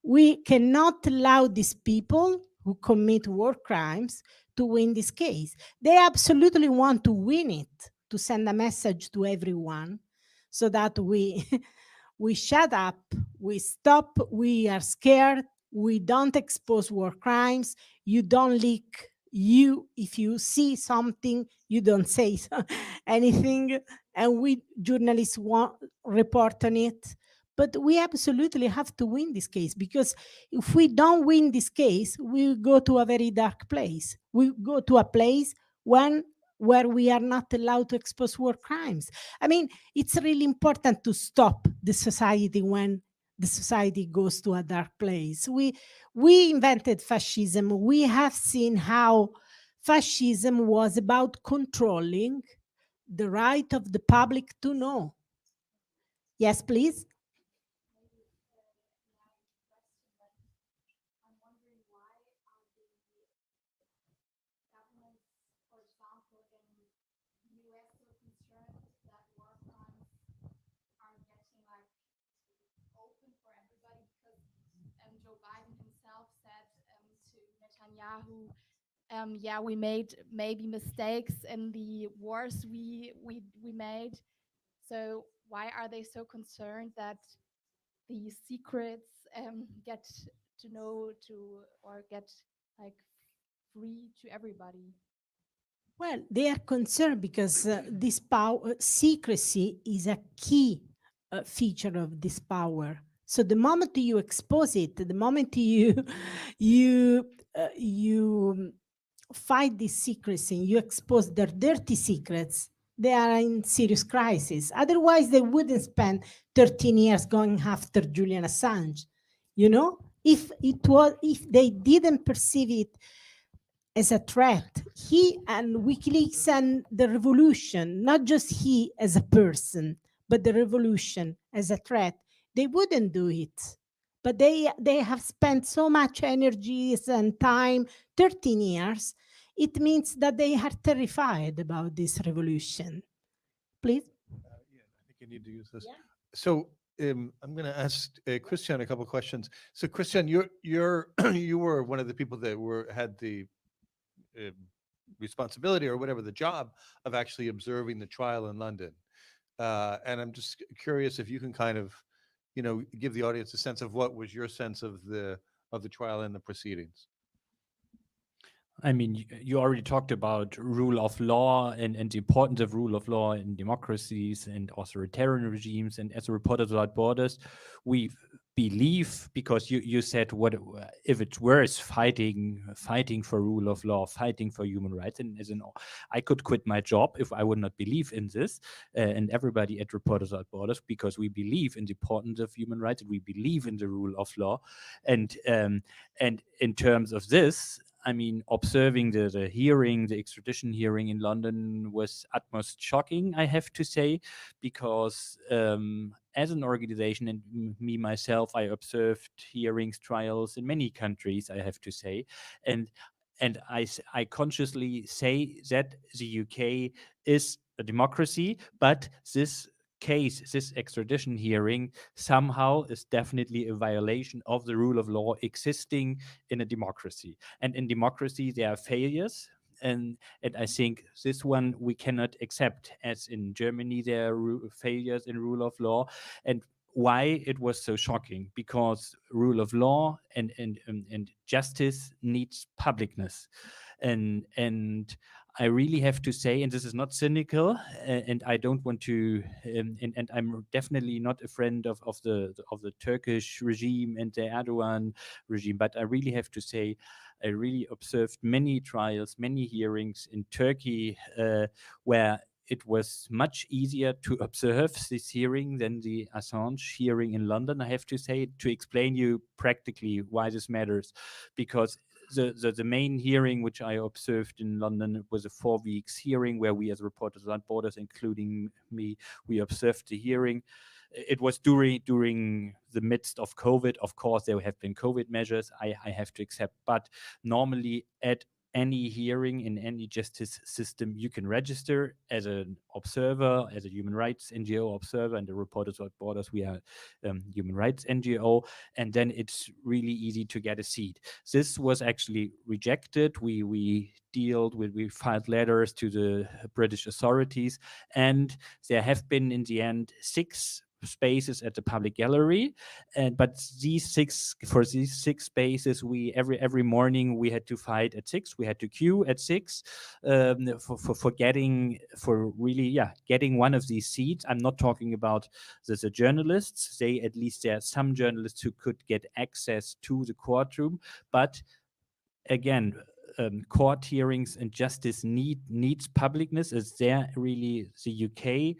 We cannot allow these people who commit war crimes to win this case. They absolutely want to win it, to send a message to everyone so that we we shut up, we stop, we are scared, we don't expose war crimes, you don't leak, if you see something, you don't say anything, and we journalists want report on it. But we absolutely have to win this case, because if we don't win this case, we go to a very dark place. We go to a place where we are not allowed to expose war crimes. I mean, it's really important to stop the society when the society goes to a dark place. We invented fascism. We have seen how fascism was about controlling the right of the public to know. Yes, please. I'm wondering why are the governments, for example, in the US so concerned that war crimes are getting like open for everybody, because Joe Biden himself said to Netanyahu, yeah, we made maybe mistakes in the wars we made. So why are they so concerned that the secrets get to know to or get like free to everybody? Well, they are concerned because this power, secrecy is a key feature of this power. So the moment you expose it, the moment you fight this secrecy, you expose their dirty secrets, they are in serious crisis. Otherwise, they wouldn't spend 13 years going after Julian Assange. You know, if they didn't perceive it as a threat, he and WikiLeaks and the revolution, not just he as a person, but the revolution as a threat, they wouldn't do it. But they have spent so much energies and time, 13 years. It means that they are terrified about this revolution. Please. Yeah, I think you need to use this. Yeah. So I'm going to ask Christian a couple of questions. So Christian, you're you were one of the people that had the responsibility or whatever the job of actually observing the trial in London, and I'm just curious if you can kind of, give the audience a sense of what was your sense of the trial and the proceedings. I mean, you already talked about rule of law and the importance of rule of law in democracies and authoritarian regimes. And as a Reporters Without Borders, we believe, because you said, what if it's worse fighting for rule of law, fighting for human rights, and I could quit my job if I would not believe in this, and everybody at Reporters Without Borders, because we believe in the importance of human rights, and we believe in the rule of law, and in terms of this, I mean, observing the hearing, the extradition hearing in London was utmost shocking, I have to say, because as an organization and me myself, I observed hearings, trials in many countries, I have to say, and I consciously say that the UK is a democracy, but this case, this extradition hearing, somehow is definitely a violation of the rule of law existing in a democracy. And in democracy, there are failures. And I think this one we cannot accept, as in Germany, there are failures in rule of law. And why it was so shocking? Because rule of law and justice needs publicness. And I really have to say, and this is not cynical, and I don't want to, and I'm definitely not a friend of the Turkish regime and the Erdogan regime, but I really have to say, I really observed many trials, many hearings in Turkey where it was much easier to observe this hearing than the Assange hearing in London, I have to say, to explain you practically why this matters. Because the main hearing which I observed in London was a 4 weeks hearing where we as Reporters Without Borders, including me, we observed the hearing. It was during the midst of COVID. Of course, there have been COVID measures, I have to accept. But normally at any hearing in any justice system, you can register as an observer, as a human rights NGO observer, and the Reporters Without Borders, we are human rights NGO, and then it's really easy to get a seat. This was actually rejected. We filed letters to the British authorities, and there have been in the end 6 spaces at the public gallery, but these 6 spaces, we every morning we had to fight at 6, we had to queue at 6 for getting one of these seats. I'm not talking about the journalists. At least there are some journalists who could get access to the courtroom, but again, court hearings and justice needs publicness. Is there really the UK,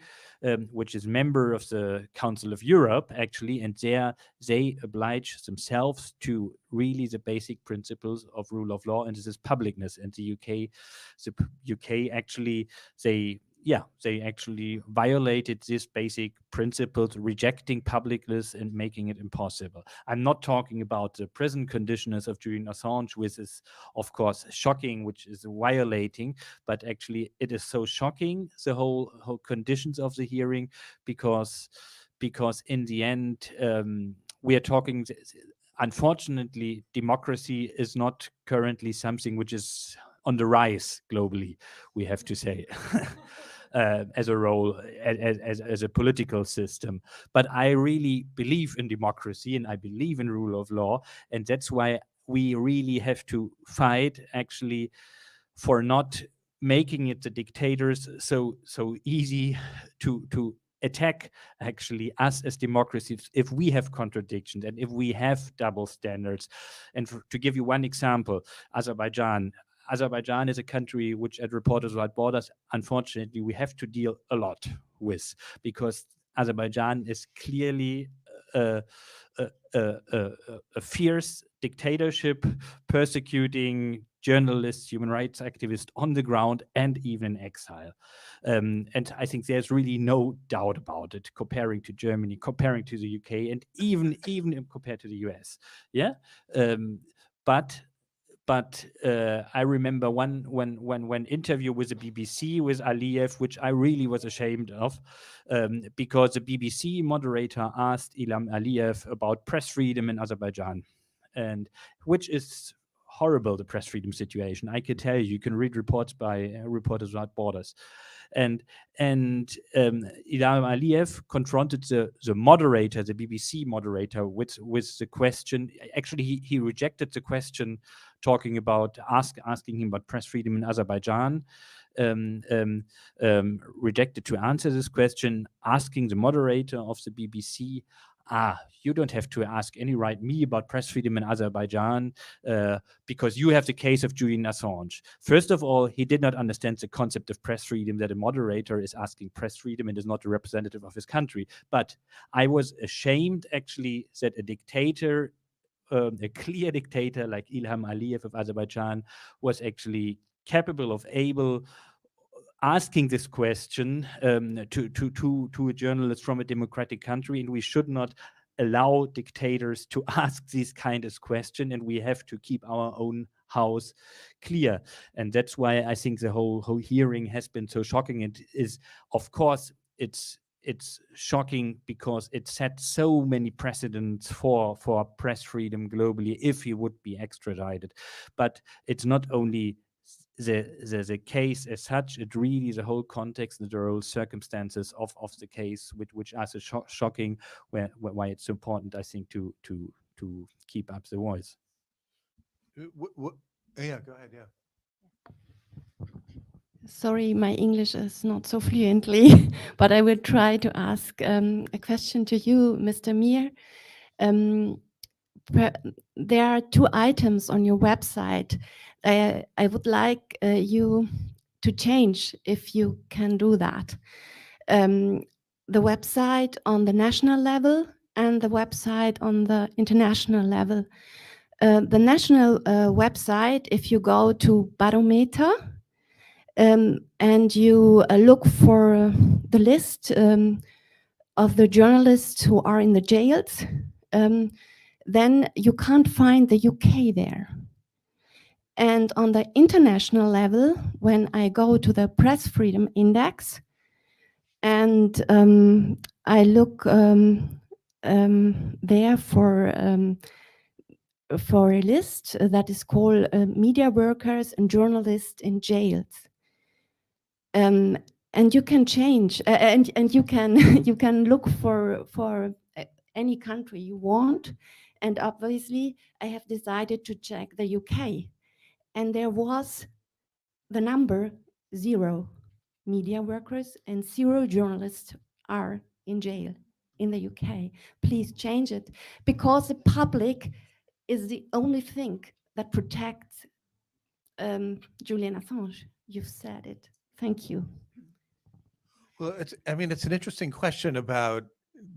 which is member of the Council of Europe, actually, and they oblige themselves to really the basic principles of rule of law, and this is publicness. And the UK actually, they actually violated these basic principles, rejecting publicness and making it impossible. I'm not talking about the prison conditions of Julian Assange, which is, of course, shocking, which is violating, but actually it is so shocking, the whole conditions of the hearing, because in the end, we are talking, unfortunately, democracy is not currently something which is on the rise globally, we have to say. As a role, as a political system. But I really believe in democracy, and I believe in rule of law, and that's why we really have to fight, actually, for not making it the dictators so easy to attack, actually, us as democracies if we have contradictions and if we have double standards. And to give you one example, Azerbaijan is a country which, at Reporters Without Borders, unfortunately, we have to deal a lot with, because Azerbaijan is clearly a fierce dictatorship, persecuting journalists, human rights activists on the ground, and even in exile. And I think there's really no doubt about it, comparing to Germany, comparing to the UK, and even compared to the US. Yeah, But I remember one interview with the BBC with Aliyev, which I really was ashamed of, because the BBC moderator asked Ilham Aliyev about press freedom in Azerbaijan, and which is horrible, the press freedom situation. I can tell you, you can read reports by Reporters Without Borders. And Ilham Aliyev confronted the moderator, the BBC moderator, with the question. Actually, he rejected the question, talking about asking him about press freedom in Azerbaijan. Rejected to answer this question, asking the moderator of the BBC, you don't have to write me about press freedom in Azerbaijan, because you have the case of Julian Assange. First of all, he did not understand the concept of press freedom, that a moderator is asking press freedom and is not a representative of his country. But I was ashamed, actually, that a dictator, a clear dictator like Ilham Aliyev of Azerbaijan, was actually capable of asking this question to a journalist from a democratic country, and we should not allow dictators to ask these kind of questions, and we have to keep our own house clear. And that's why I think the whole hearing has been so shocking. It is, of course, it's shocking because it set so many precedents for press freedom globally if he would be extradited. But it's not only the case as such, it really the whole context and the whole circumstances of the case, which are so shocking, why it's so important, I think, to keep up the voice. Yeah, go ahead. Yeah. Sorry, my English is not so fluently, but I will try to ask a question to you, Mr. Mihr. There are 2 items on your website. I would like you to change, if you can do that. The website on the national level and the website on the international level. The national website, if you go to Barometer, and you look for the list of the journalists who are in the jails, then you can't find the UK there. And on the international level, when I go to the Press Freedom Index and I look there for a list that is called media workers and journalists in jails. And you can change, and you can you can look for any country you want. And obviously, I have decided to check the UK, and there was the number 0 media workers and 0 journalists are in jail in the UK. Please change it, because the public is the only thing that protects Julian Assange. You've said it. Thank you. Well, I mean, it's an interesting question about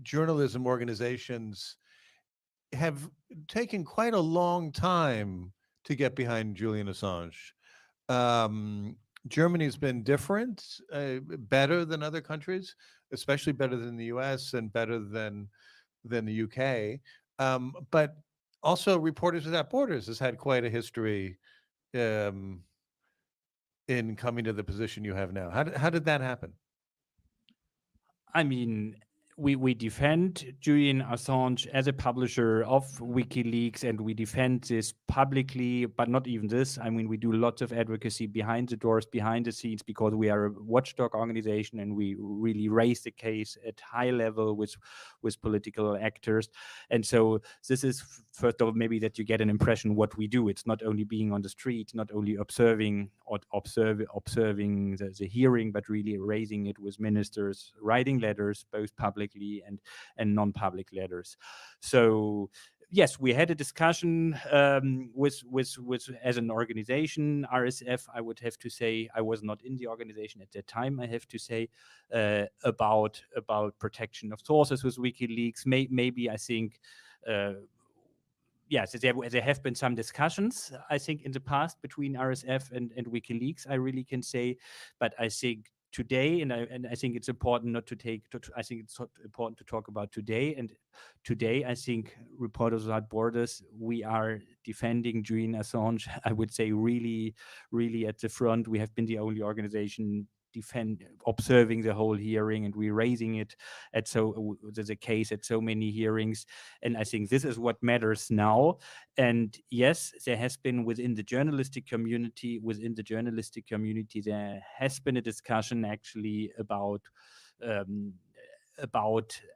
journalism organizations have taken quite a long time to get behind Julian Assange. Germany's been different, better than other countries, especially better than the US and better than the UK. But also Reporters Without Borders has had quite a history in coming to the position you have now. How did that happen? I mean, we defend Julian Assange as a publisher of WikiLeaks, and we defend this publicly, but not even this. I mean, we do lots of advocacy behind the doors, behind the scenes, because we are a watchdog organization, and we really raise the case at high level with political actors. And so this is, first of all, maybe that you get an impression what we do. It's not only being on the street, not only observing the hearing, but really raising it with ministers, writing letters, both publicly and non-public letters. So yes, we had a discussion with as an organization, RSF. I would have to say I was not in the organization at that time. I have to say about protection of sources with WikiLeaks. Maybe I think. Yes, there have been some discussions, I think, in the past between RSF and WikiLeaks, I really can say. But I think today, and I think it's important not to take, I think it's important to talk about today. And today, I think Reporters Without Borders, we are defending Julian Assange, I would say, really, really at the front. We have been the only organization observing the whole hearing, and we're raising it at the case at so many hearings. And I think this is what matters now. And yes, there has been within the journalistic community, there has been a discussion actually about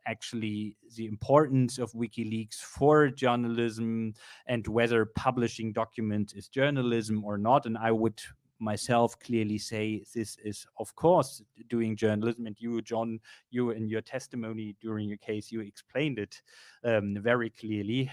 actually the importance of WikiLeaks for journalism and whether publishing documents is journalism or not. And I would myself clearly say this is, of course, doing journalism. And you, John, you in your testimony during your case, you explained it very clearly,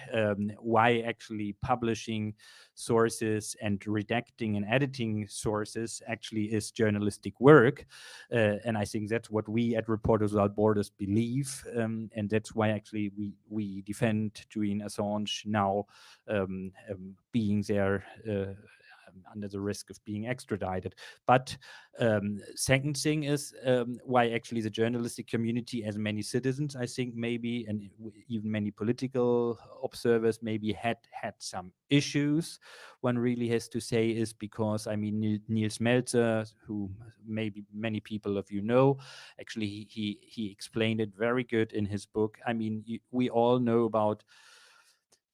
why actually publishing sources and redacting and editing sources actually is journalistic work. And I think that's what we at Reporters Without Borders believe. And that's why actually we defend Julian Assange now being there under the risk of being extradited. But second thing is why actually the journalistic community, as many citizens, I think maybe, and even many political observers maybe had some issues, one really has to say, is because, I mean, Niels Melzer, who maybe many people of you know, actually he explained it very good in his book. I mean, we all know about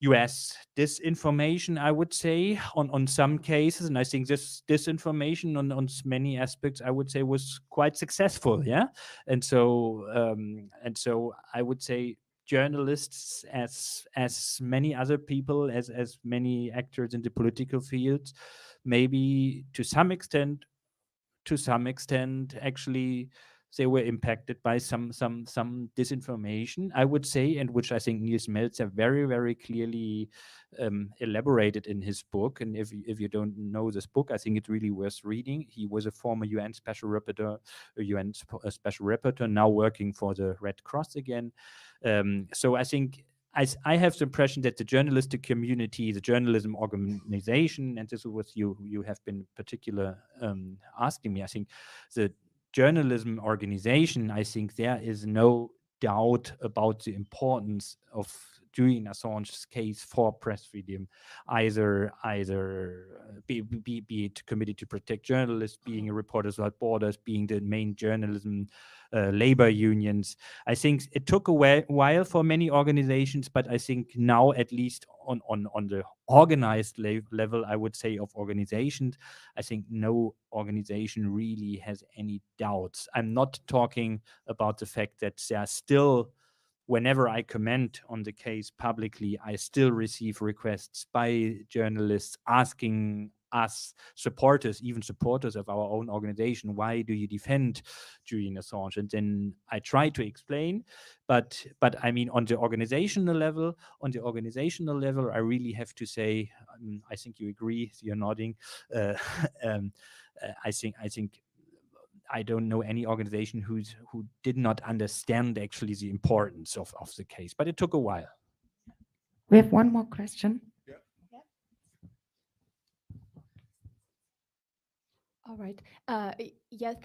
US disinformation, I would say, on some cases. And I think this disinformation on many aspects, I would say, was quite successful. Yeah. And so I would say journalists, as many other people, as many actors in the political field, maybe to some extent, actually, they were impacted by some disinformation, I would say, and which I think Niels Melzer very, very clearly elaborated in his book. And if you don't know this book, I think it's really worth reading. He was a former UN special rapporteur, now working for the Red Cross again. So I think I have the impression that the journalistic community, the journalism organization, and this is what you have been particular asking me, I think the journalism organization, I think there is no doubt about the importance of Julian Assange's case for press freedom, either be it Committee to Protect Journalists, being a Reporters Without Borders, being the main journalism labor unions. I think it took a while for many organizations, but I think now, at least on the organized level, I would say, of organizations, I think no organization really has any doubts. I'm not talking about the fact that there are still, whenever I comment on the case publicly, I still receive requests by journalists asking us supporters, even supporters of our own organization, why do you defend Julian Assange? And then I try to explain, but I mean, on the organizational level, I really have to say, I think you agree, you're nodding. I think I don't know any organization who did not understand actually the importance of the case, but it took a while. We have one more question. All right. Yes,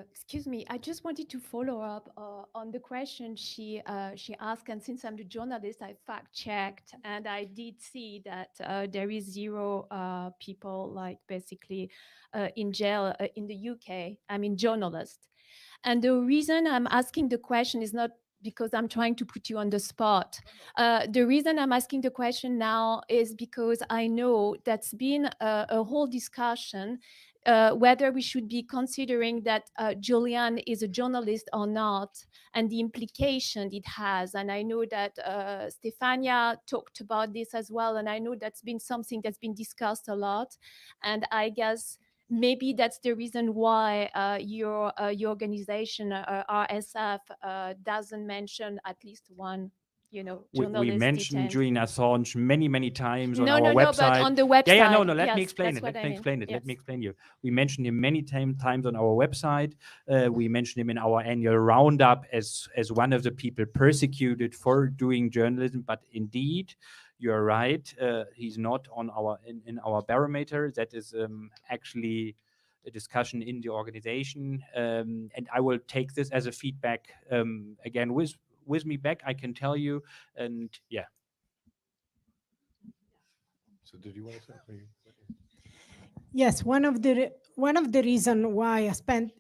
excuse me. I just wanted to follow up on the question she asked. And since I'm the journalist, I fact-checked, and I did see that there is 0 people, like, basically in jail in the UK. I mean, journalists. And the reason I'm asking the question is not because I'm trying to put you on the spot. The reason I'm asking the question now is because I know that's been a whole discussion whether we should be considering that Julian is a journalist or not, and the implication it has. And I know that Stefania talked about this as well, and I know that's been something that's been discussed a lot. And I guess maybe that's the reason why your organization, RSF, doesn't mention at least one, journalist We mentioned detained. Julian Assange many times on No, our no, website. but on the website. Yeah, no. Let me Yes, explain that's it. what Let I me mean. explain it. Yes. Let me explain you. We mentioned him many times on our website. We mentioned him in our annual roundup as one of the people persecuted for doing journalism. But indeed, you're right. He's not on in our barometer. That is actually a discussion in the organization, and I will take this as a feedback again with me back, I can tell you. And yeah. So did you want to say? Yes, one of the reason why I spent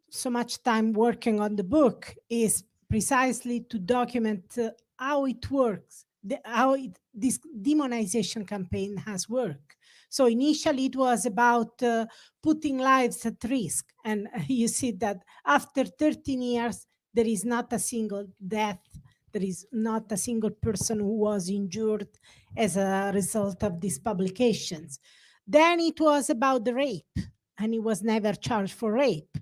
so much time working on the book is precisely to document how it works, this demonization campaign has worked. So initially it was about putting lives at risk. And you see that after 13 years, there is not a single death. There is not a single person who was injured as a result of these publications. Then it was about the rape, and he was never charged for rape.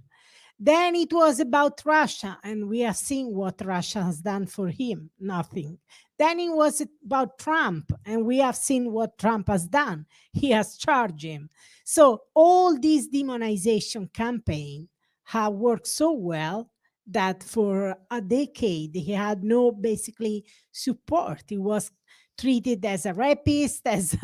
Then it was about Russia, and we are seeing what Russia has done for him, nothing. Then it was about Trump, and we have seen what Trump has done. He has charged him. So all these demonization campaigns have worked so well that for a decade, he had no basically support. He was treated as a rapist, as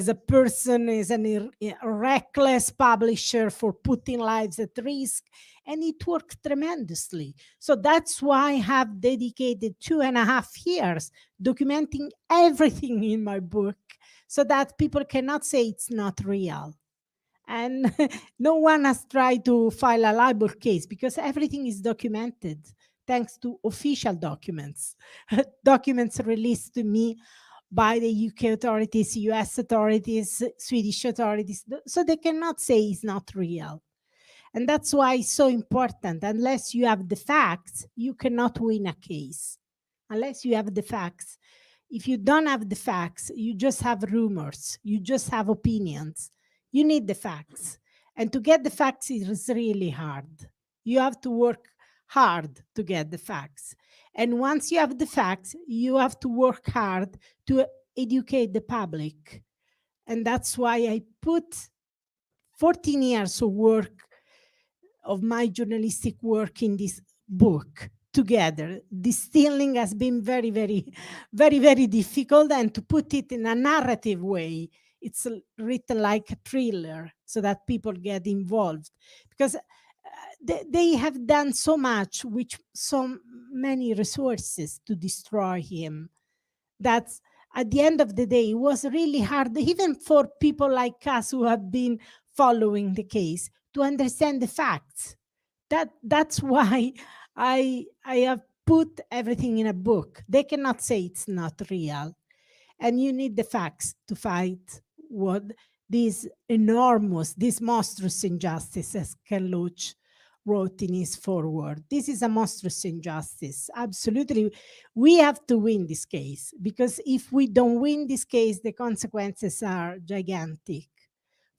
a person, as a reckless publisher for putting lives at risk, and it worked tremendously. So that's why I have dedicated 2.5 years documenting everything in my book so that people cannot say it's not real. And no one has tried to file a libel case because everything is documented thanks to official documents, documents released to me by the UK authorities, US authorities, Swedish authorities. So they cannot say it's not real. And that's why it's so important. Unless you have the facts, you cannot win a case. Unless you have the facts. If you don't have the facts, you just have rumors. You just have opinions. You need the facts. And to get the facts is really hard. You have to work hard to get the facts. And once you have the facts, you have to work hard to educate the public. And that's why I put 14 years of work, of my journalistic work in this book together. Distilling has been very, very difficult, and to put it in a narrative way, it's written like a thriller so that people get involved, because they have done so much with so many resources to destroy him. That's at the end of the day, it was really hard, even for people like us who have been following the case, to understand the facts. That's why I have put everything in a book. They cannot say it's not real. And you need the facts to fight what this enormous, this monstrous injustice, as Ken Loach wrote in his foreword. This is a monstrous injustice. Absolutely. We have to win this case, because if we don't win this case, the consequences are gigantic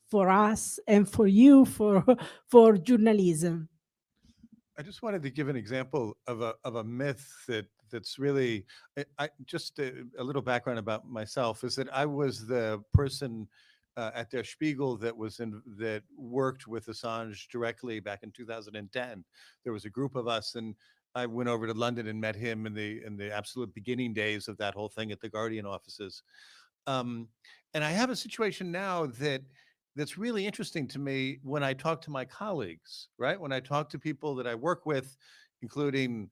for us and for you, for journalism. I just wanted to give an example of a myth that's really I just a little background about myself is that I was the person at Der Spiegel that worked with Assange directly back in 2010. There was a group of us, and I went over to London and met him in the absolute beginning days of that whole thing at the Guardian offices. Um, and I have a situation now that's really interesting to me when I talk to my colleagues, right? When I talk to people that I work with, including,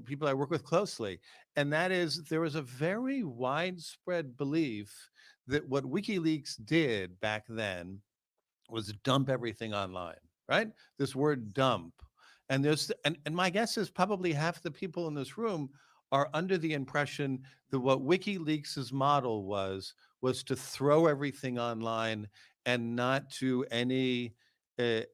people I work with closely. And that is, there is a very widespread belief that what WikiLeaks did back then was dump everything online, right? This word dump. And my guess is probably half the people in this room are under the impression that what WikiLeaks's model was to throw everything online and not do any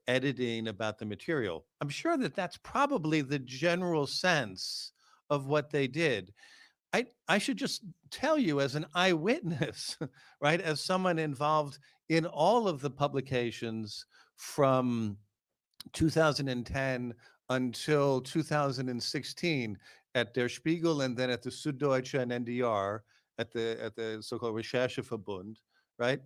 editing about the material. I'm sure that that's probably the general sense of what they did. I should just tell you, as an eyewitness, right, as someone involved in all of the publications from 2010 until 2016 at Der Spiegel, and then at the Süddeutsche and NDR, at the so-called Rechercheverbund, right?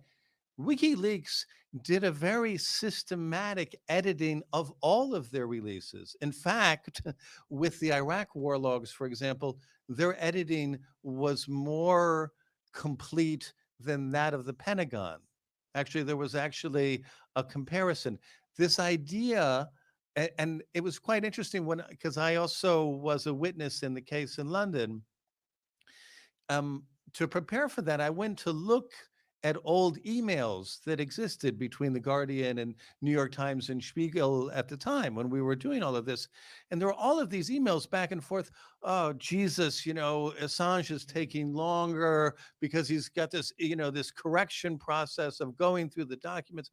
WikiLeaks did a very systematic editing of all of their releases. In fact, with the Iraq war logs, for example, their editing was more complete than that of the Pentagon. Actually, there was actually a comparison. This idea, and it was quite interesting because I also was a witness in the case in London. To prepare for that, I went to look at old emails that existed between the Guardian and New York Times and Spiegel at the time when we were doing all of this. And there were all of these emails back and forth. Oh, Jesus, Assange is taking longer because he's got this, this correction process of going through the documents.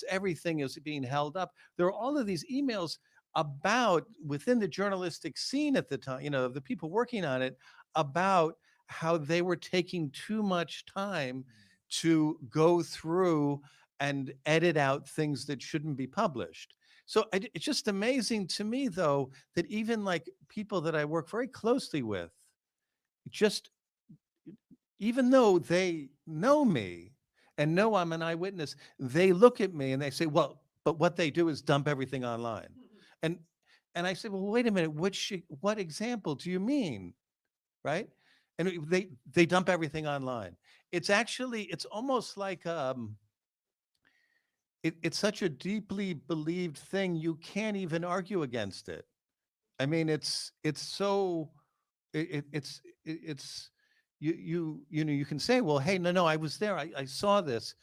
Everything is being held up. There are all of these emails about, within the journalistic scene at the time, the people working on it, about how they were taking too much time to go through and edit out things that shouldn't be published. So it's just amazing to me, though, that even like people that I work very closely with, just even though they know me and know I'm an eyewitness, they look at me and they say, well, but what they do is dump everything online. And I say, well, wait a minute, what example do you mean? Right? And they dump everything online. It's almost like it's such a deeply believed thing, you can't even argue against it. I mean, it's so it's you can say, well, hey, no, I was there, I saw this.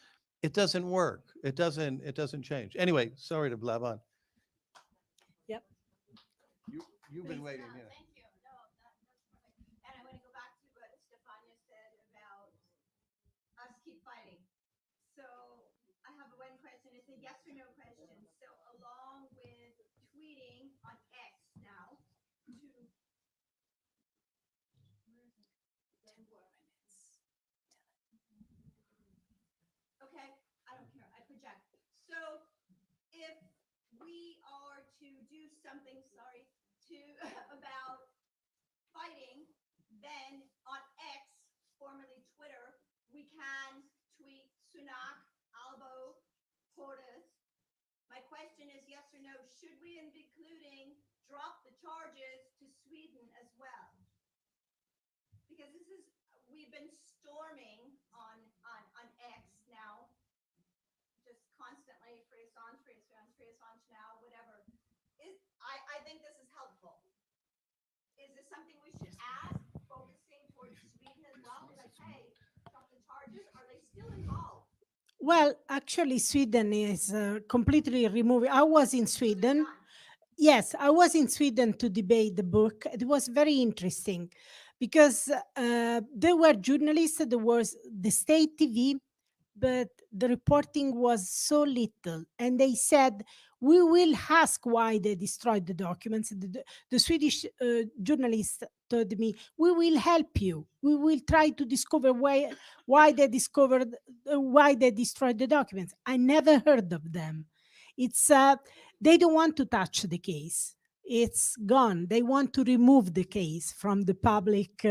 It doesn't work. It doesn't change. Anyway, sorry to blab on. Yep. You've been waiting, yeah. Thank you. No, that's perfect. And I want to go back to what Stefania said about us keep fighting. So I have one question. It's a yes or no question. So along with tweeting on X now to okay, I don't care. I project. So if we are to do something, sorry, to about fighting, then on X, formerly Twitter, we can tweet Sunak, Albo, Portas. My question is yes or no, should we, including, drop the charges to Sweden as well? Because we've been storming on X now, just constantly, free Assange now, whatever. I think this is helpful. Is this something we should ask, focusing towards Sweden as well? Well, actually, Sweden is completely removing. I was in Sweden. Yes, I was in Sweden to debate the book. It was very interesting because there were journalists, there was the state TV, but the reporting was so little. And they said, we will ask why they destroyed the documents. The Swedish journalist told me, we will help you. We will try to discover why they discovered, why they destroyed the documents. I never heard of them. It's they don't want to touch the case. It's gone. They want to remove the case from the public,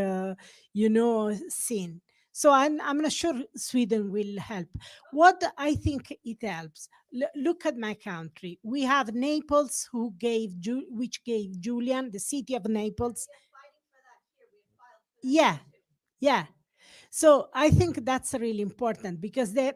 scene. So I'm not sure Sweden will help. What I think it helps. Look at my country. We have Naples, which gave Julian, the city of Naples. Yeah, yeah. So I think that's really important because the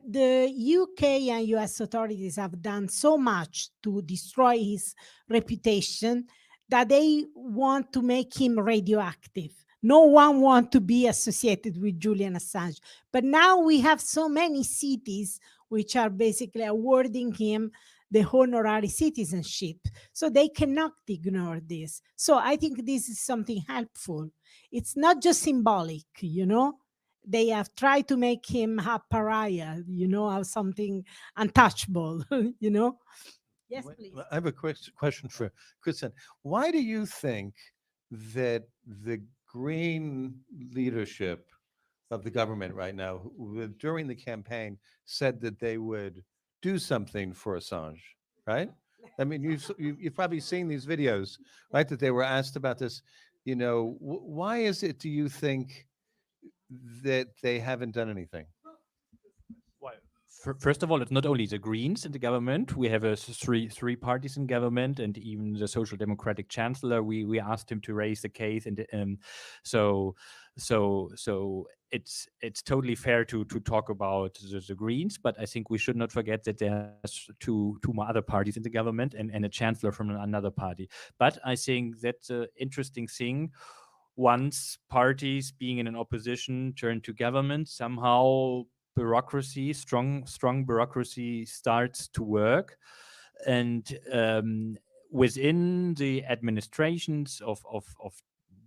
UK and US authorities have done so much to destroy his reputation that they want to make him radioactive. No one wants to be associated with Julian Assange. But now we have so many cities which are basically awarding him the honorary citizenship. So they cannot ignore this. So I think this is something helpful. It's not just symbolic, they have tried to make him a pariah, or something untouchable, Yes, please. I have a question for Kristen. Why do you think that the Green leadership of the government right now, during the campaign, said that they would do something for Assange, right? I mean, you've probably seen these videos, right? That they were asked about this. Why is it, do you think, that they haven't done anything? Well, first of all, it's not only the Greens in the government. We have three parties in government, and even the Social Democratic Chancellor. We asked him to raise the case, and so it's totally fair to talk about the Greens. But I think we should not forget that there's two more other parties in the government, and a chancellor from another party. But I think that's an interesting thing. Once parties being in an opposition turn to government, somehow bureaucracy, strong bureaucracy starts to work. And within the administrations of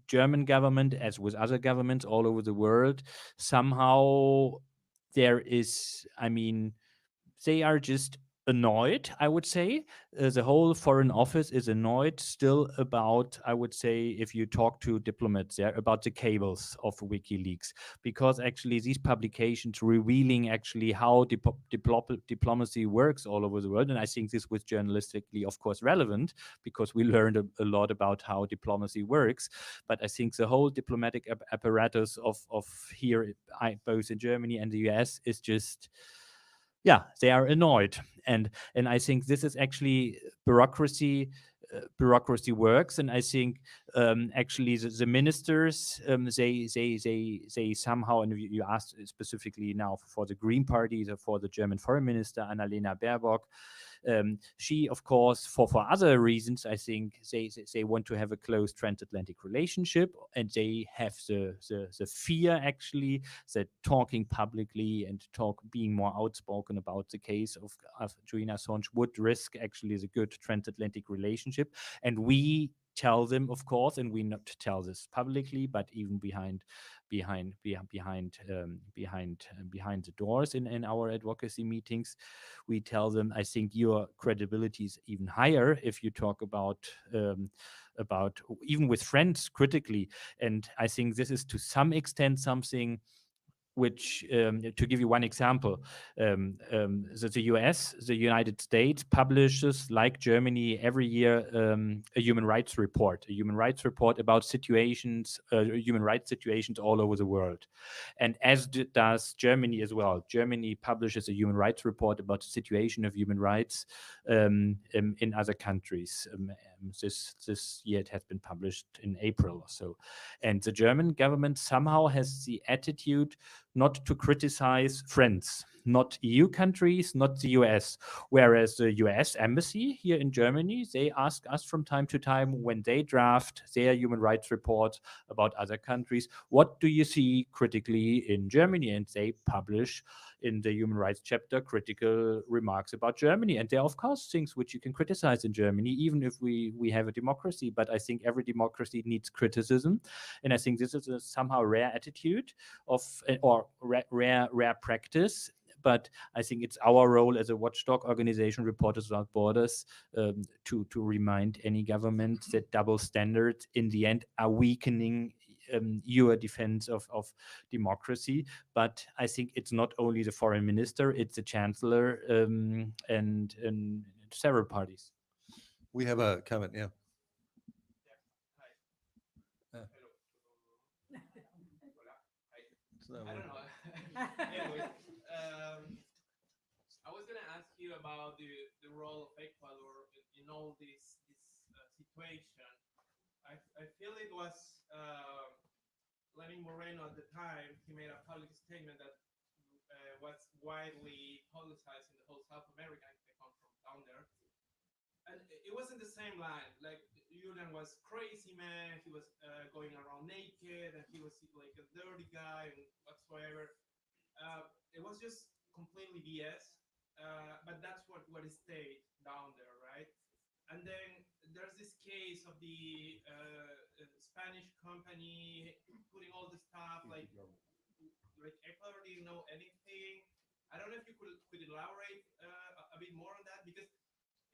German government, as with other governments all over the world, somehow there is, they are just annoyed, I would say. The whole Foreign Office is annoyed still about, I would say, if you talk to diplomats there, about the cables of WikiLeaks, because actually these publications revealing actually how diplomacy works all over the world. And I think this was journalistically, of course, relevant because we learned a lot about how diplomacy works. But I think the whole diplomatic apparatus of here, both in Germany and the US, is just, yeah, they are annoyed, and I think this is actually bureaucracy. Bureaucracy works, and I think actually the ministers, they somehow, and you asked specifically now for the Green Party, for the German Foreign Minister Annalena Baerbock. She, of course, for other reasons, I think they want to have a close transatlantic relationship, and they have the fear actually that talking publicly and being more outspoken about the case of Julian Assange would risk actually the good transatlantic relationship. And we tell them, of course, and we not tell this publicly, but even behind the doors in our advocacy meetings, we tell them, I think your credibility is even higher if you talk about even with friends critically. And I think this is to some extent something which, to give you one example, the US, the United States, publishes, like Germany, every year a human rights report about human rights situations all over the world. And as does Germany as well. Germany publishes a human rights report about the situation of human rights in other countries. This year it has been published in April or so. And the German government somehow has the attitude not to criticize friends, not EU countries, not the US. Whereas the US embassy here in Germany, they ask us from time to time when they draft their human rights report about other countries, what do you see critically in Germany? And they publish in the human rights chapter critical remarks about Germany. And there are, of course, things which you can criticize in Germany, even if we have a democracy. But I think every democracy needs criticism. And I think this is a somehow rare attitude of, or rare practice. But I think it's our role as a watchdog organization, Reporters Without Borders, to remind any government that double standards in the end are weakening your defense of democracy. But I think it's not only the foreign minister, it's the chancellor and several parties. We have a comment, yeah. I don't know. Anyway, I was going to ask you about the role of Ecuador in all this situation. I feel it was Lenin Moreno at the time. He made a public statement that was widely publicized in the whole South America. I come from down there, and it wasn't the same line. Like Julian was crazy man. He was going around naked, and he was like a dirty guy and whatsoever. It was just completely BS. But that's what it stayed down there, right? And then there's this case of the Spanish company putting all the stuff like Ecuador didn't know anything. I don't know if you could elaborate a bit more on that, because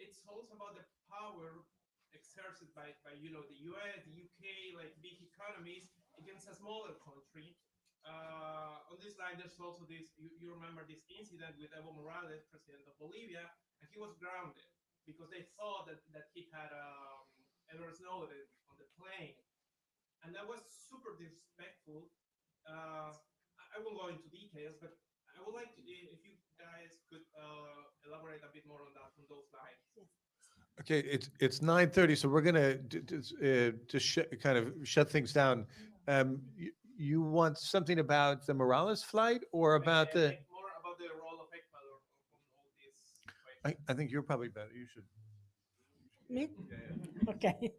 it's also about the power exerted by the US, the UK, like big economies against a smaller country. On this line, there's also this, you remember this incident with Evo Morales, president of Bolivia, and he was grounded because they thought that he had Edward Snowden on the plane. And that was super disrespectful. I won't go into details, but I would like to, if you guys could elaborate a bit more on that, on those lines. Okay, it's 9:30, so we're gonna kind of shut things down. You want something about the Morales flight or about the? More about the role of Ecuador on all this. I think you're probably better. You should. Me? Yeah. Okay.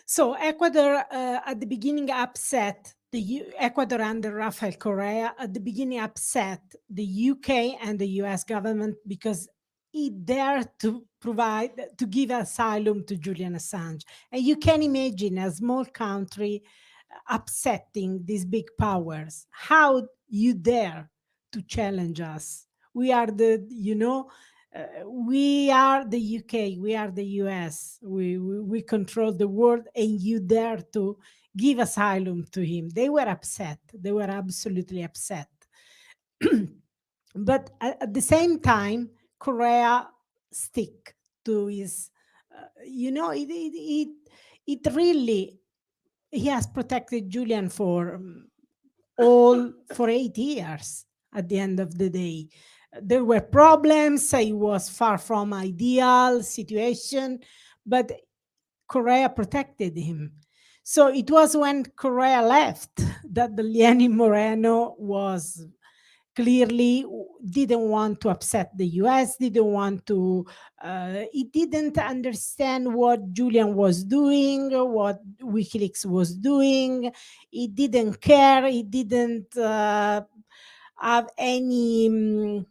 So Ecuador at the beginning upset Ecuador under Rafael Correa at the beginning upset the UK and the US government because it dared to give asylum to Julian Assange. And you can imagine a small country upsetting these big powers. How you dare to challenge us? We are we are the UK, we are the US, we control the world, and you dare to give asylum to him. They were upset. They were absolutely upset. But at the same time, Correa stick to his, it really, he has protected Julian for 8 years at the end of the day. There were problems. It was far from ideal situation, but Correa protected him. So it was when Correa left that the Lenin Moreno was clearly didn't want to upset the US, didn't want to, he didn't understand what Julian was doing, what WikiLeaks was doing. He didn't care. He didn't have any,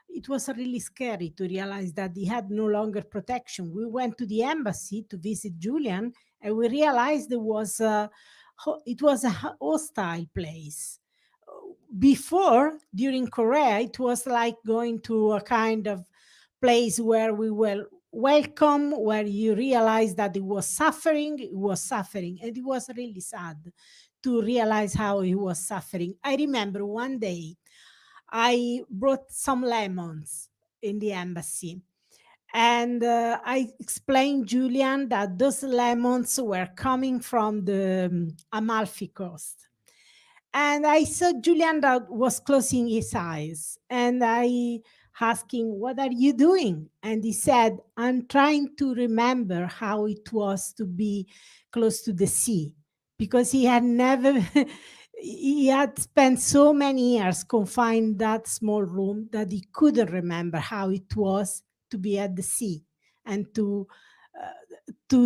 it was really scary to realize that he had no longer protection. We went to the embassy to visit Julian, and we realized it was a hostile place. Before, during Correa, it was like going to a kind of place where we were welcome, where you realize that it was suffering, and it was really sad to realize how he was suffering. I remember one day I brought some lemons in the embassy, and I explained Julian that those lemons were coming from the Amalfi Coast. And I saw Julian that was closing his eyes, and I asking, "What are you doing?" And he said, "I'm trying to remember how it was to be close to the sea," because he had never, he had spent so many years confined in that small room that he couldn't remember how it was to be at the sea and to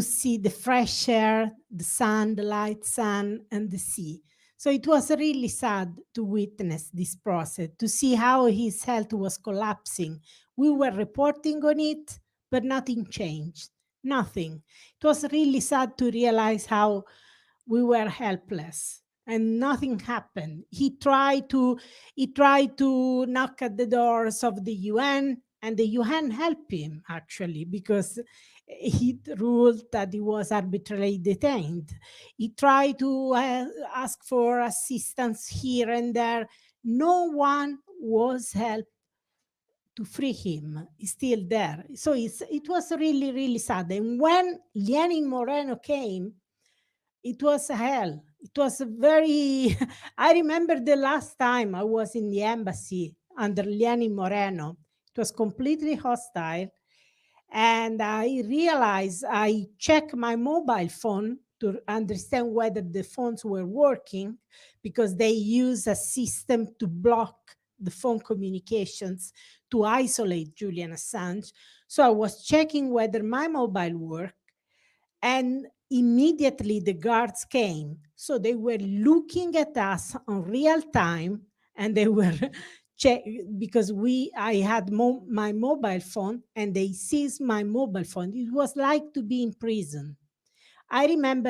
see the fresh air, the sun, the light sun, and the sea. So it was really sad to witness this process, to see how his health was collapsing. We were reporting on it, but nothing changed. Nothing. It was really sad to realize how we were helpless and nothing happened. He tried to knock at the doors of the UN, and the UN helped him actually, because he ruled that he was arbitrarily detained. He tried to ask for assistance here and there. No one was helped to free him. He's still there. So it was really, really sad. And when Lenin Moreno came, it was hell. It was a very, I remember the last time I was in the embassy under Lenin Moreno. It was completely hostile. And I realized, I checked my mobile phone to understand whether the phones were working, because they use a system to block the phone communications to isolate Julian Assange. So I was checking whether my mobile worked, and immediately the guards came. So they were looking at us on real time, and they were because I had my mobile phone, and they seized my mobile phone. It was like to be in prison. I remember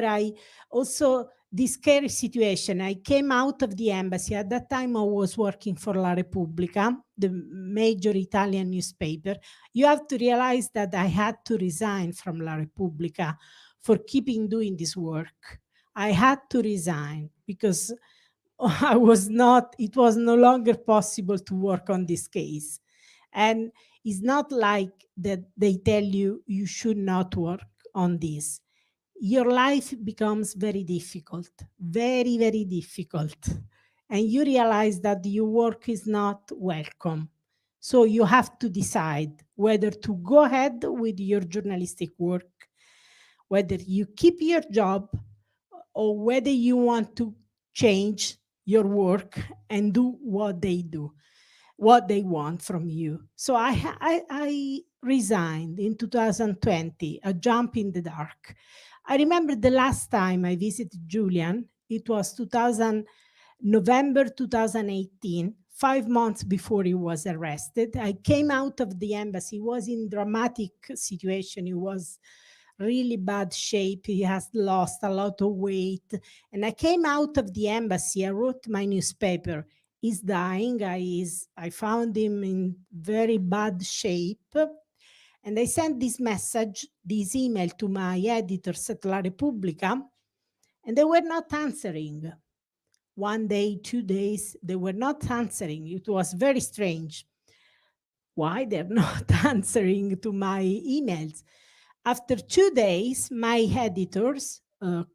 this scary situation. I came out of the embassy. At that time, I was working for La Repubblica, the major Italian newspaper. You have to realize that I had to resign from La Repubblica for keeping doing this work. I had to resign because it was no longer possible to work on this case. And it's not like that they tell you you should not work on this. Your life becomes very difficult, very, very difficult. And you realize that your work is not welcome. So you have to decide whether to go ahead with your journalistic work, whether you keep your job, or whether you want to change your work and do what they do, what they want from you. So I resigned in 2020, a jump in the dark. I remember the last time I visited Julian, it was November 2018, 5 months before he was arrested. I came out of the embassy. He was in dramatic situation. He was really bad shape. He has lost a lot of weight. And I came out of the embassy. I wrote my newspaper. He's dying. I found him in very bad shape. And I sent this email to my editors at La Repubblica, and they were not answering. 1 day, 2 days, they were not answering. It was very strange. Why they're not answering to my emails? After 2 days, my editors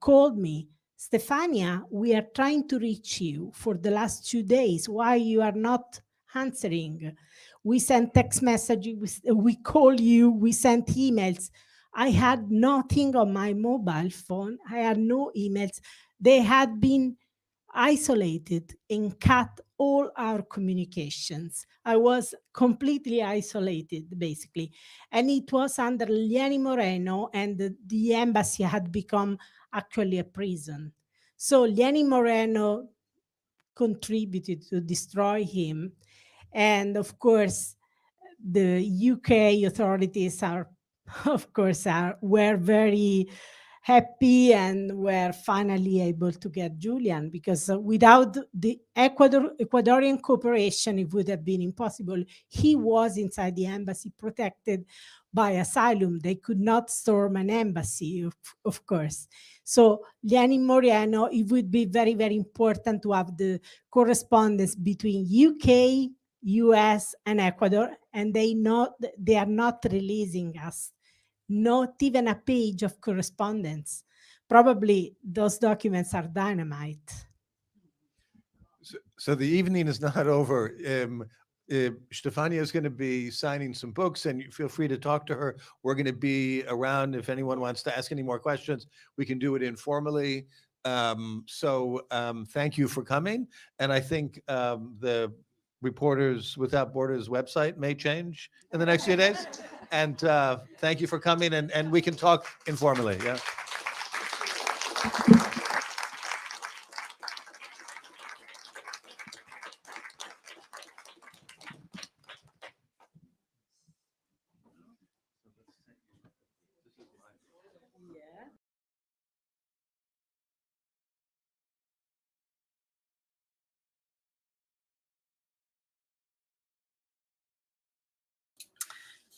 called me, "Stefania, we are trying to reach you for the last 2 days. Why you are not answering? We sent text messages, we call you, we sent emails." I had nothing on my mobile phone. I had no emails. They had been isolated and cut all our communications. I was completely isolated, basically. And it was under Lenin Moreno, and the embassy had become actually a prison. So Lenin Moreno contributed to destroy him. And of course, the UK authorities were very happy and were finally able to get Julian, because without the Ecuadorian cooperation, it would have been impossible. He was inside the embassy protected by asylum. They could not storm an embassy, of course. So Lenin Moreno, it would be very, very important to have the correspondence between UK, US, and Ecuador, and they are not releasing us. Not even a page of correspondence. Probably those documents are dynamite. So the evening is not over. Stefania is going to be signing some books, and you feel free to talk to her. We're going to be around if anyone wants to ask any more questions. We can do it informally. Thank you for coming. And I think the Reporters Without Borders website may change in the next few days. And thank you for coming, and we can talk informally. Yeah.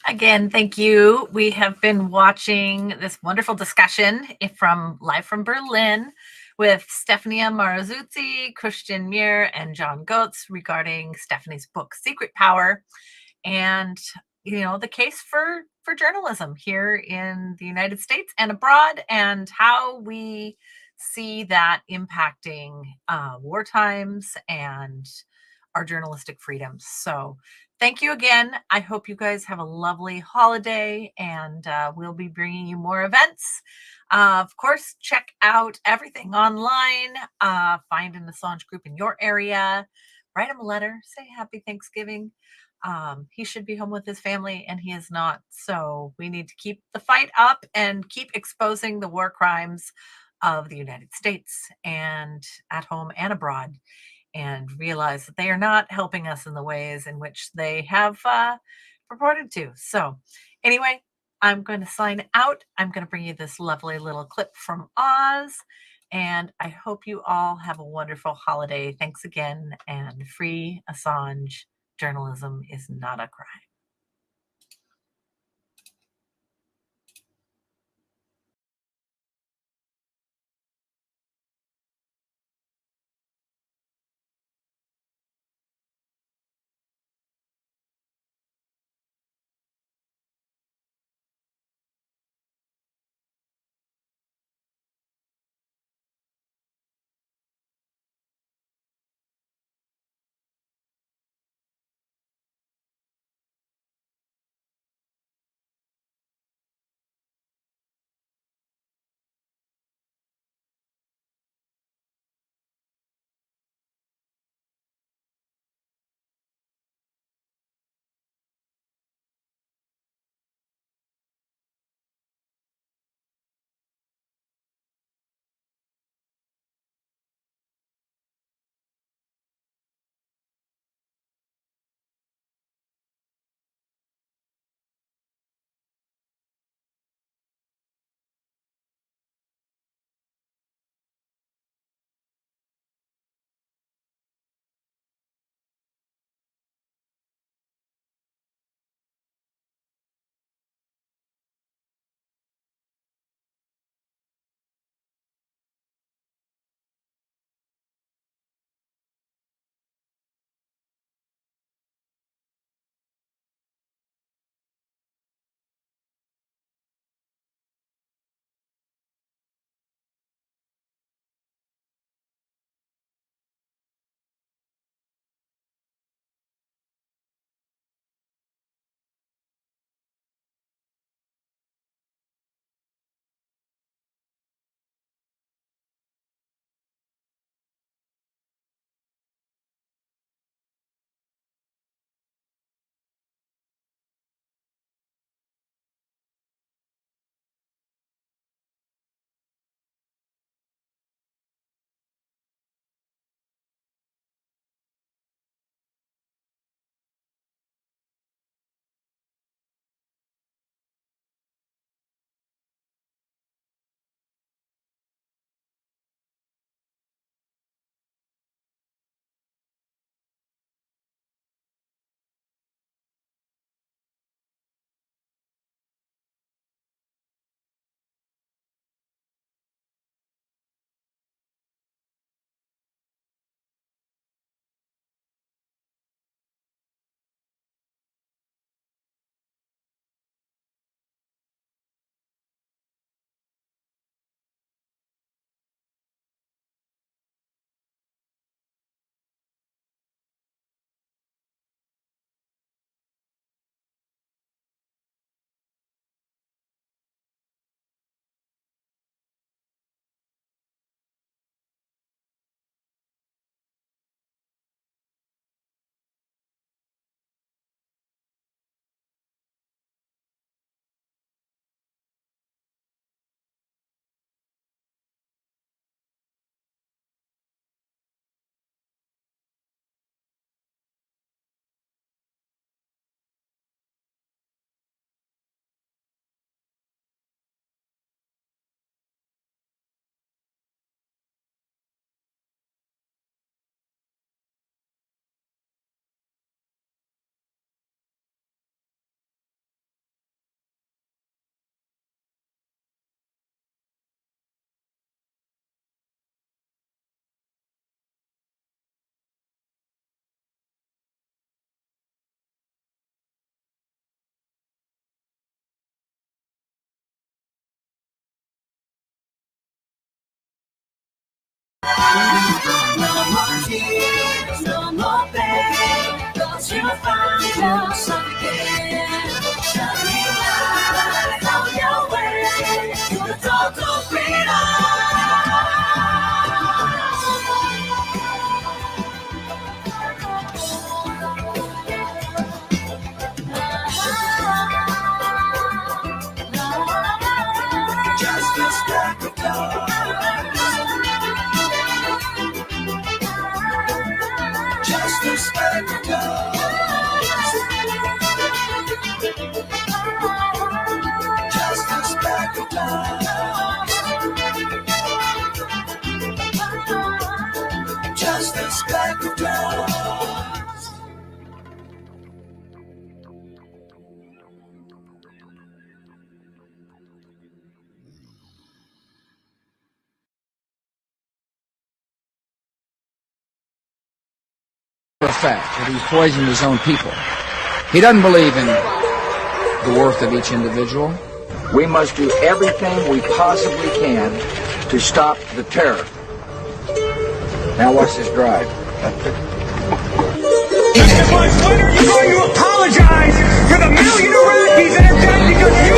Again, thank you. We have been watching this wonderful discussion live from Berlin with Stefania Maurizi, Christian Mihr, and John Goetz regarding Stephanie's book, Secret Power, and the case for journalism here in the United States and abroad, and how we see that impacting war times and our journalistic freedoms. So thank you again. I hope you guys have a lovely holiday, and we'll be bringing you more events. Of course, check out everything online. Find an Assange group in your area. Write him a letter. Say Happy Thanksgiving. He should be home with his family, and he is not. So we need to keep the fight up and keep exposing the war crimes of the United States, and at home and abroad, and realize that they are not helping us in the ways in which they have purported to. So anyway, I'm going to sign out. I'm going to bring you this lovely little clip from Oz, and I hope you all have a wonderful holiday. Thanks again, and free Assange. Journalism is not a crime. No more tears, no more pain, 'cause you find yourself again. Shining light on your way to the total freedom. Justice back of love. Justice back of love. Justice back of love. Justice back of love. Fact that he's poisoned his own people. He doesn't believe in the worth of each individual. We must do everything we possibly can to stop the terror. Now watch this drive. When are you going to apologize for the million Iraqis that have died because you